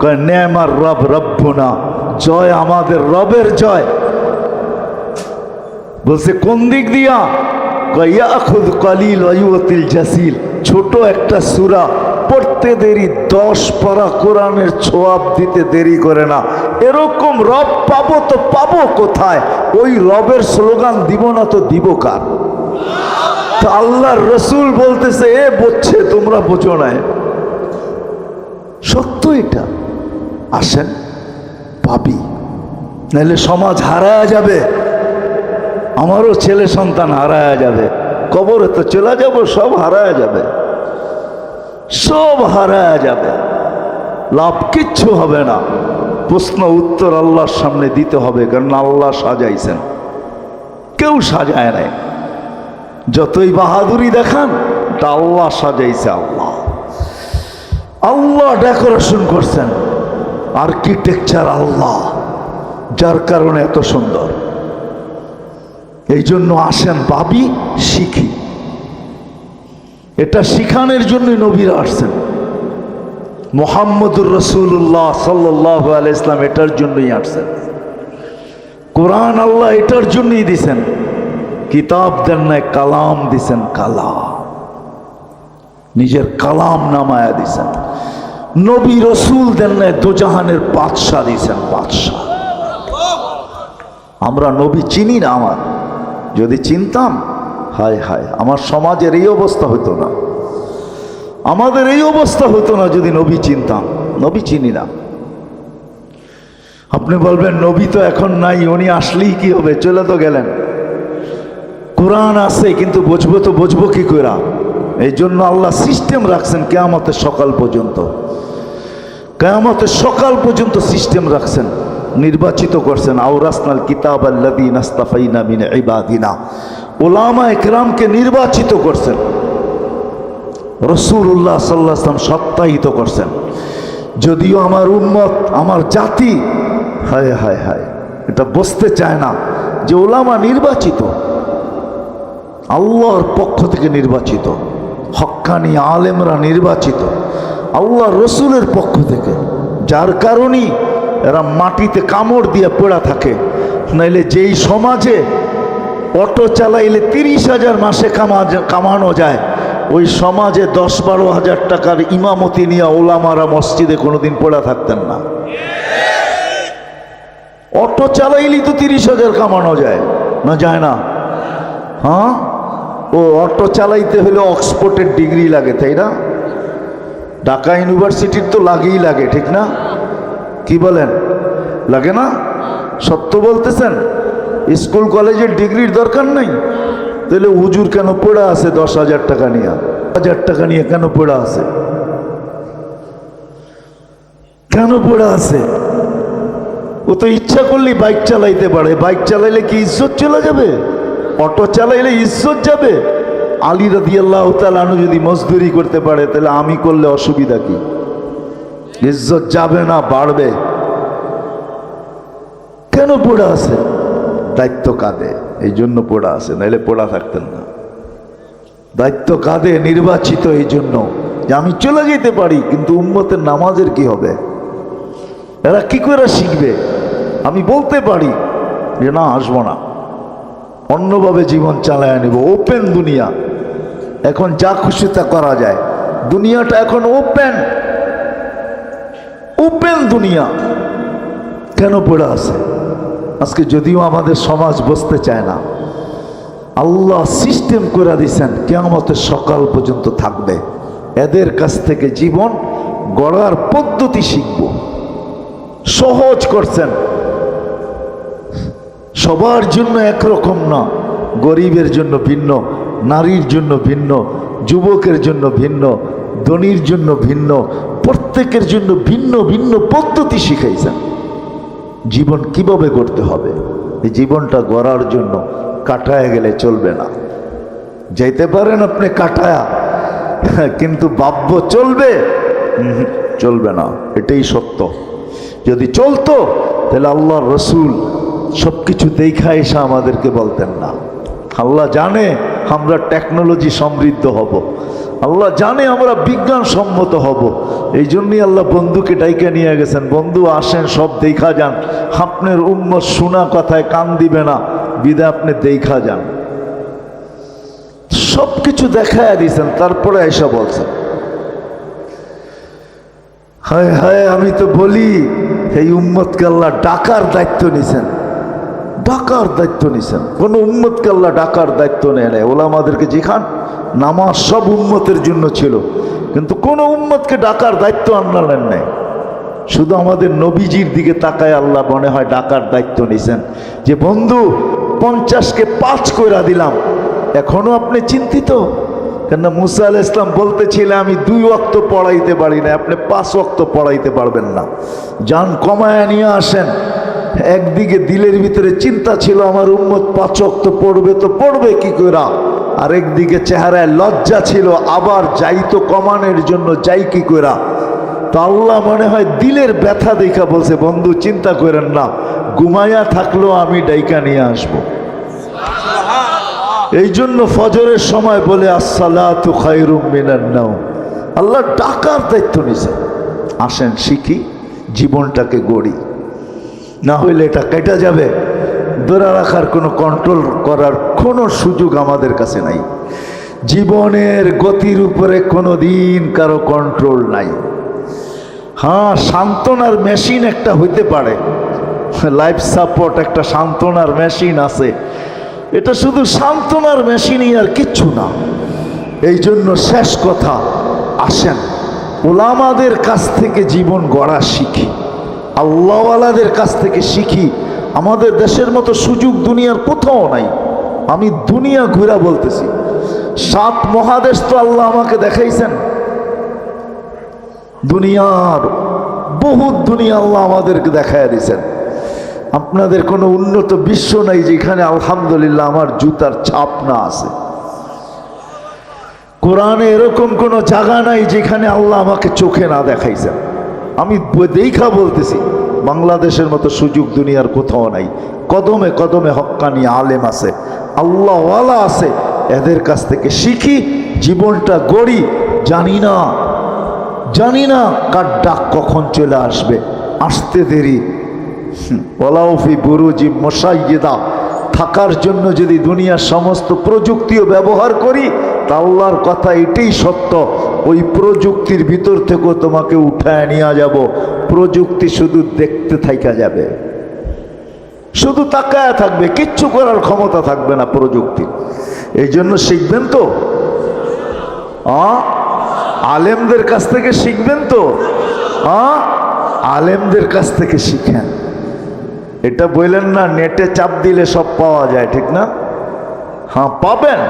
কয় নেমার রব রব্বুনা, জয় আমাদের রবের জয়। বলছে কোন দিক দিয়া? কয় ইয়াখুদ কলিল ওয়ায়ুতিল জাসিল, ছোট একটা সূরা পড়তে দেরি 10 পারা কোরআনের ছোয়াব দিতে দেরি করে না। এরকম রব পাবো তো পাবো কোথায়? ওই রবের স্লোগান দিব না তো দিব কার? তো আল্লাহর রসুল বলতেছে এ বুঝছে, তোমরা বোঝো না। সত্য এটা। আসেন পাবি, নাহলে সমাজ হারায় যাবে। আমারও ছেলে সন্তান হারায় যাবে, কবরে তো চলে যাব, সব হারায় যাবে, সব হারায় যাবে, লাভ কিচ্ছু হবে না। প্রশ্ন উত্তর আল্লাহর সামনে দিতে হবে, কারণ আল্লাহ সাজাইছেন, কেউ সাজায় নাই। যতই বাহাদুরি দেখান, তা আল্লাহ সাজাইছে। আল্লাহ আল্লাহ ডেকোরেশন করছেন, আর্কিটেকচার আল্লাহ, যার কারণে এত সুন্দর। এই জন্য আসেন ভাবি, শিখি। এটা শিখানোর জন্য নবীরা আসছেন। মুহাম্মদুর রাসূলুল্লাহ সাল্লাল্লাহু আলাইহি ইসলাম এটার জন্যই আসছেন। কোরআন আল্লাহ এটার জন্যই দিছেন। কিতাব দেন নাই, কালাম দিছেন। কালাম, নিজের কালাম নামায়া দিছেন। নবী রসুল দেন নাই, দোজাহানের বাদশাহ দিছেন, বাদশাহ। আমরা নবী চিনি না। আমার যদি চিনতাম, হায় হায়, আমার সমাজের এই অবস্থা হতো না, আমাদের এই অবস্থা হতো না যদি নবী চিনতাম। নবী চিনি না। আপনি বলবেন নবী তো এখন নাই, উনি আসলেই কি হবে, চলে তো গেলেন। কোরআন আছে কিন্তু বুঝবো তো বুঝবো কি করে? এই জন্য আল্লাহ সিস্টেম রাখছেন কিয়ামতের সকাল পর্যন্ত। কিয়ামতের সকাল পর্যন্ত সিস্টেম রাখছেন, নির্বাচিত করছেন। আওরাসনাল কিতাব আল্লাযীনা ইসতাফাইনা মিন ইবাদিনা, উলামা ইকরামকে নির্বাচিত করছেন। রাসূলুল্লাহ সাল্লাল্লাহু আলাইহি ওয়াসাল্লাম সত্যায়িত করছেন। যদিও আমার উম্মত, আমার জাতি, হায় হায় হায়, এটা বুঝতে চায় না যে উলামা নির্বাচিত, আল্লাহর পক্ষ থেকে নির্বাচিত, হক্কানি আলেমরা নির্বাচিত আল্লাহর রসুলের পক্ষ থেকে। যার কারণেই এরা মাটিতে কামড় দিয়ে পড়া থাকে। নাইলে যেই সমাজে অটো চালাইলে 30,000 মাসে কামানো যায়, ওই সমাজে 10-12 হাজার টাকার ইমামতি নিয়ে ওলামারা মসজিদে কোনোদিন পড়া থাকতেন না। অটো চালাইলেই তো 30,000 কামানো যায় না? যায় না? হ্যাঁ, ও অটো চালাইতে হলে অক্সফোর্ডের ডিগ্রি লাগে, তাই না? ঢাকা ইউনিভার্সিটির তো লাগেই লাগে, ঠিক না? কি বলেন, লাগে না? সত্য বলতেছেন? স্কুল কলেজের ডিগ্রির দরকার নাই? তাহলে হুজুর কেন পড়া আছে 10,000 টাকা নিয়ে? 1000 টাকা নিয়ে কেন পড়া আছে? কেন পড়া আছে? ও তো ইচ্ছা করলেই বাইক চালাইতে পারে। বাইক চালাইলে কি ইজ্জত চলে যাবে? অটো চালাইলে ইজ্জত যাবে? আলী রাদিয়াল্লাহু তাআলা আনহু যদি মজদুরি করতে পারে, তাহলে আমি করলে অসুবিধা কি? ইজ্জত যাবে না, বাড়বে। কেন পড়া আছে? দায়িত্ব কাঁধে, এই জন্য পড়া আছে, নাইলে পড়া থাকতেন না। দায়িত্ব কাঁধে, নির্বাচিত এই জন্য যে আমি চলে যেতে পারি, কিন্তু উম্মতের নামাজের কি হবে? এরা কি করে শিখবে? আমি বলতে পারি যে না, আসবো না, অন্যভাবে জীবন চালায় নেব। ওপেন দুনিয়া, এখন যা খুশি তা করা যায়। দুনিয়াটা এখন ওপেন, ওপেন দুনিয়া। কেন পড়ে আছে? আজকে যদিও আমাদের সমাজ বসতে চায় না, আল্লাহ সিস্টেম করে দিয়েছেন কিয়ামতের সকাল পর্যন্ত থাকবে। এদের কাছ থেকে জীবন গড়ার পদ্ধতি শিখব। সহজ করছেন, সবার জন্য একরকম না। গরিবের জন্য ভিন্ন, নারীর জন্য ভিন্ন, যুবকের জন্য ভিন্ন, ধনীর জন্য ভিন্ন, প্রত্যেকের জন্য ভিন্ন ভিন্ন পদ্ধতি শিখাইছেন। জীবন কিভাবে গড়তে হবে, এই জীবনটা গড়ার জন্য কাটায় গেলে চলবে না। যাইতে পারেন আপনি কাটায়া, কিন্তু বাব্য চলবে? চলবে না, এটাই সত্য। যদি চলতো তাহলে আল্লাহর রসুল সব কিছু দেখা এসে আমাদেরকে বলতেন না। আল্লাহ জানে আমরা টেকনোলজি সমৃদ্ধ হব, আল্লাহ জানে আমরা বিজ্ঞান সম্মত হব। এই জন্যই আল্লাহ বন্ধুকে ডাইকা নিয়ে গেছেন, বন্ধু আসেন সব দেখা যান, আপনার উম্মত শোনা কথায় কান দিবে না, বিদা আপনি দেখা যান। সব কিছু দেখায় দিয়েছেন, তারপরে এসব বলছেন। হায় হায়, আমি তো বলি এই উম্মতকে আল্লাহ ডাকার দায়িত্ব নিছেন, ডাকার দায়িত্ব নিছেন। কোনো উম্মতকে আল্লাহ ডাকার দায়িত্ব নেয় নাই। ওলামাদেরকে যেখান নামাজ সব উম্মতের জন্য ছিল, কিন্তু কোনো উম্মতকে ডাকার দায়িত্ব আল্লাহ নেন নাই। শুধু আমাদের নবীজির দিকে তাকায় আল্লাহ মনে হয় ডাকার দায়িত্ব নিছেন, যে বন্ধু 50কে 5 কইরা দিলাম, এখনো আপনি চিন্তিত? কেন মুসা আলাইহিস সালাম বলতেছিলেন আমি 2 ওয়াক্ত পড়াইতে পারি না, আপনি 5 ওয়াক্ত পড়াইতে পারবেন না, যান কমায়া নিয়ে আসেন। একদিকে দিলের ভিতরে চিন্তা ছিল আমার উম্মত 5 ওয়াক্ত পড়বে তো পড়বে কি কইরা, আর একদিকে চেহারায় লজ্জা ছিল আবার যাইতো কমানোর জন্য যাই কি কইরা। তো আল্লাহ মনে হয় দিলের ব্যথা দেখা বলছে বন্ধু চিন্তা করেন না, ঘুমাইয়া থাকলেও আমি ডাইকা নিয়ে আসবো। এই জন্য ফজরের সময় বলে আসসালাতু খায়রুম মিনান নাওম। আল্লাহ ডাকার দায়িত্ব নিছে, আসেন শিখি, জীবনটাকে গড়ি, না হইলে এটা কেটে যাবে। ধরে রাখার কোনো কন্ট্রোল করার কোনো সুযোগ আমাদের কাছে নাই। জীবনের গতির উপরে কোনো দিন কারো কন্ট্রোল নাই। হ্যাঁ, সান্ত্বনার মেশিন একটা হইতে পারে, লাইফ সাপোর্ট একটা সান্ত্বনার মেশিন আছে, এটা শুধু সান্ত্বনার মেশিনই আর কিচ্ছু না। এই জন্য শেষ কথা, আসেন ওলামাদের কাছ থেকে জীবন গড়া শিখি, আল্লাহওয়ালাদের কাছ থেকে শিখি। আমাদের দেশের মতো সুযোগ দুনিয়ার কোথাও নাই। আমি দুনিয়া ঘুরা বলতেছি, 7 মহাদেশ তো আল্লাহ আমাকে দেখাইছেন, দুনিয়ার বহুত দুনিয়া আল্লাহ আমাদেরকে দেখাইয়া দিয়েছেন। আপনাদের কোনো উন্নত বিশ্ব নাই যেখানে আলহামদুলিল্লাহ আমার জুতার ছাপ না আছে। কোরআনে এরকম কোনো জায়গা নাই যেখানে আল্লাহ আমাকে চোখে না দেখাইছেন। আমি দেখা বলতেছি, বাংলাদেশের মতো সুযোগ দুনিয়ার কোথাও নাই। কদমে কদমে হক্কানি আলেম আছে, আল্লাহওয়ালা আছে, এদের কাছ থেকে শিখি, জীবনটা গড়ি। জানি না কার ডাক কখন চলে আসবে, আসতে দেরি। ওয়ালাউফি বুরুজি মুশাইয়্যিদা, থাকার জন্য যদি দুনিয়ার সমস্ত প্রযুক্তিও ব্যবহার করি, তা আল্লাহর কথা এটাই সত্য, ওই প্রযুক্তির ভিতর থেকেও তোমাকে উঠায় নিয়ে যাব। প্রযুক্তি শুধু দেখতে থাইকা যাবে, শুধু তাকায় থাকবে, কিচ্ছু করার ক্ষমতা থাকবে না প্রযুক্তি। এই জন্য শিখবেন তো, আলেমদের কাছ থেকে শিখবেন তো, আলেমদের কাছ থেকে শিখেন। এটা বললেন না নেটে চাপ দিলে সব পাওয়া যায়, ঠিক না? হ্যাঁ পাবেন,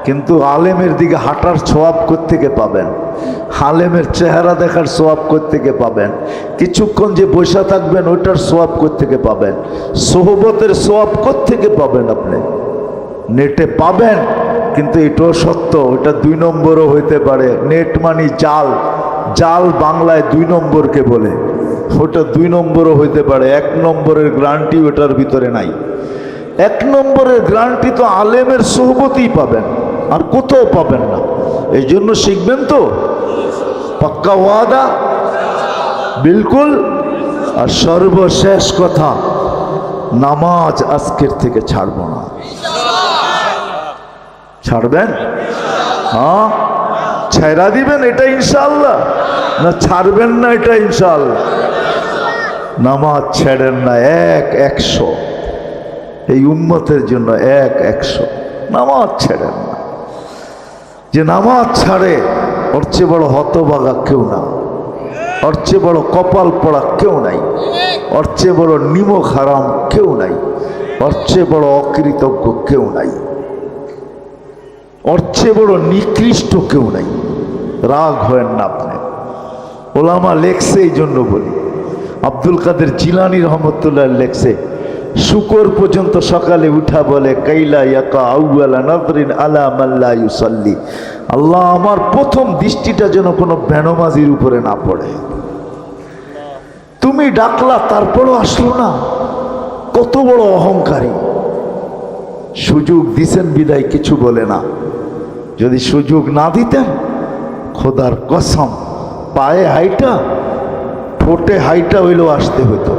কিন্তু আলেমের দিকে হাঁটার সোয়াব কোত্থেকে পাবেন? আলেমের চেহারা দেখার সোয়াব কোত্থেকে পাবেন? কিছুক্ষণ যে বসে থাকবেন ওইটার সোয়াব কোত্থেকে পাবেন? সোহবতের সোয়াব কোত্থেকে পাবেন? আপনি নেটে পাবেন, কিন্তু এটাও সত্য, ওটা 2 নম্বরও হইতে পারে। নেট মানে জাল, জাল বাংলায় 2 নম্বরকে বলে, ওটা 2 নম্বরও হইতে পারে। 1 নম্বরের গ্যারান্টি ওটার ভিতরে নাই। 1 নম্বরের গ্যারান্টি তো আলেমের সোহবতেই পাবেন, আর কোথাও পাবেন না। এই জন্য শিখবেন তো, পাক্কা ওয়াদা, বিলকুল। আর সর্বশেষ কথা, নামাজ আজকের থেকে ছাড়ব না। ছাড়বেন? হ্যাঁ, ছেড়া দিবেন এটা ইনশাআল্লাহ, না ছাড়বেন না এটা ইনশাআল্লাহ? নামাজ ছেড়েন না, 100 এই উম্মতের জন্য 100 নামাজ ছেড়েন না। যে নামাজ ছাড়ে ওর চেয়ে বড় হতভাগা কেউ না, ওর চেয়ে বড় কপাল পড়া কেউ নাই, ওর চেয়ে বড় নিমক হারাম কেউ নাই, ওর চেয়ে বড় অকৃতজ্ঞ কেউ নাই, ওর চেয়ে বড় নিকৃষ্ট কেউ নাই। রাগ হয়েন না আপনি, ওলামা লেখছে, এই জন্য বলি। আব্দুল কাদের জিলানী রহমতুল্লাহ লেখছে, শুকর পর্যন্ত সকালে উঠা বলে কাইলা ইয়াকা আউয়ালা নাযরিন আলা মান লা ইউসাল্লি, আল্লাহ আমার প্রথম দৃষ্টিটা যেন কোনো বেনমাজির উপরে না পড়ে। তুমি ডাকলা তারপরও আসলো না, কত বড় অহংকারী। সুযোগ দিছেন বিদায় কিছু বলে না। যদি সুযোগ না দিতেন, খোদার কসম, পায়ে হাইটা ঠোঁটে হাইটা হইলেও আসতে হতো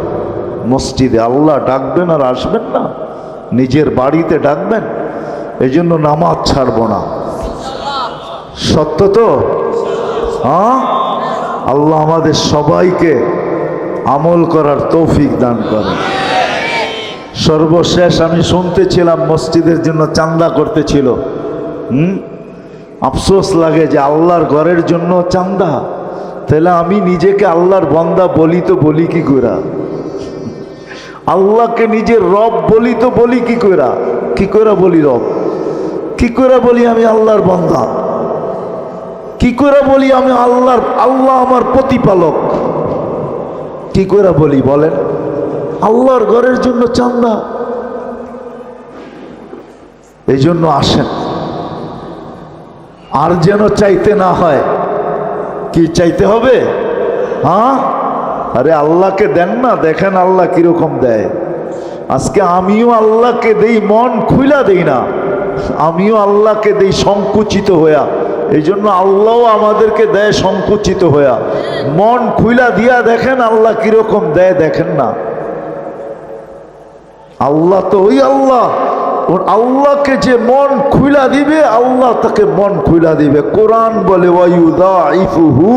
মসজিদে। আল্লাহ ডাকবেন আর আসবেন না, নিজের বাড়িতে ডাকবেন। এই জন্য নামাজ ছাড়ব না। সত্য তো? হ্যাঁ, আল্লাহ আমাদের সবাইকে আমল করার তৌফিক দান করেন। সর্বশেষ আমি শুনতেছিলাম মসজিদের জন্য চাঁদা করতেছিল। আফসোস লাগে যে আল্লাহর ঘরের জন্য চাঁদা। তাহলে আমি নিজেকে আল্লাহর বান্দা বলি তো বলি কি করে? আল্লাহকে নিজের রব বলি তো বলি কি করে? কি করে বলি রব? কি করে বলি আমি আল্লাহর বান্দা? কি করে বলি আমি আল্লাহ আমার প্রতিপালক? কি করে বলি বলেন? আল্লাহর ঘরের জন্য চাঁদা। এই জন্য আসেন, আর যেন চাইতে না হয়। কি চাইতে হবে? হ্যাঁ, আরে আল্লাহকে দেন না, দেখেন আল্লাহ কিরকম দেয়। আজকে আমিও আল্লাহকে দেই, মন খুইলা দেই না। আমিও আল্লাহকে দেই সংকুচিত হইয়া। এই জন্য আল্লাহও আমাদেরকে দেয় সংকুচিত হইয়া। মন খুইলা দিয়া দেখেন আল্লাহ কিরকম দেয়, দেখেন না। আল্লাহ তো ওই আল্লাহ, ওর আল্লাহকে যে মন খুইলা দিবে, আল্লাহ তাকে মন খুইলা দিবে। কোরআন বলে ওয়ায়ুদাইফুহু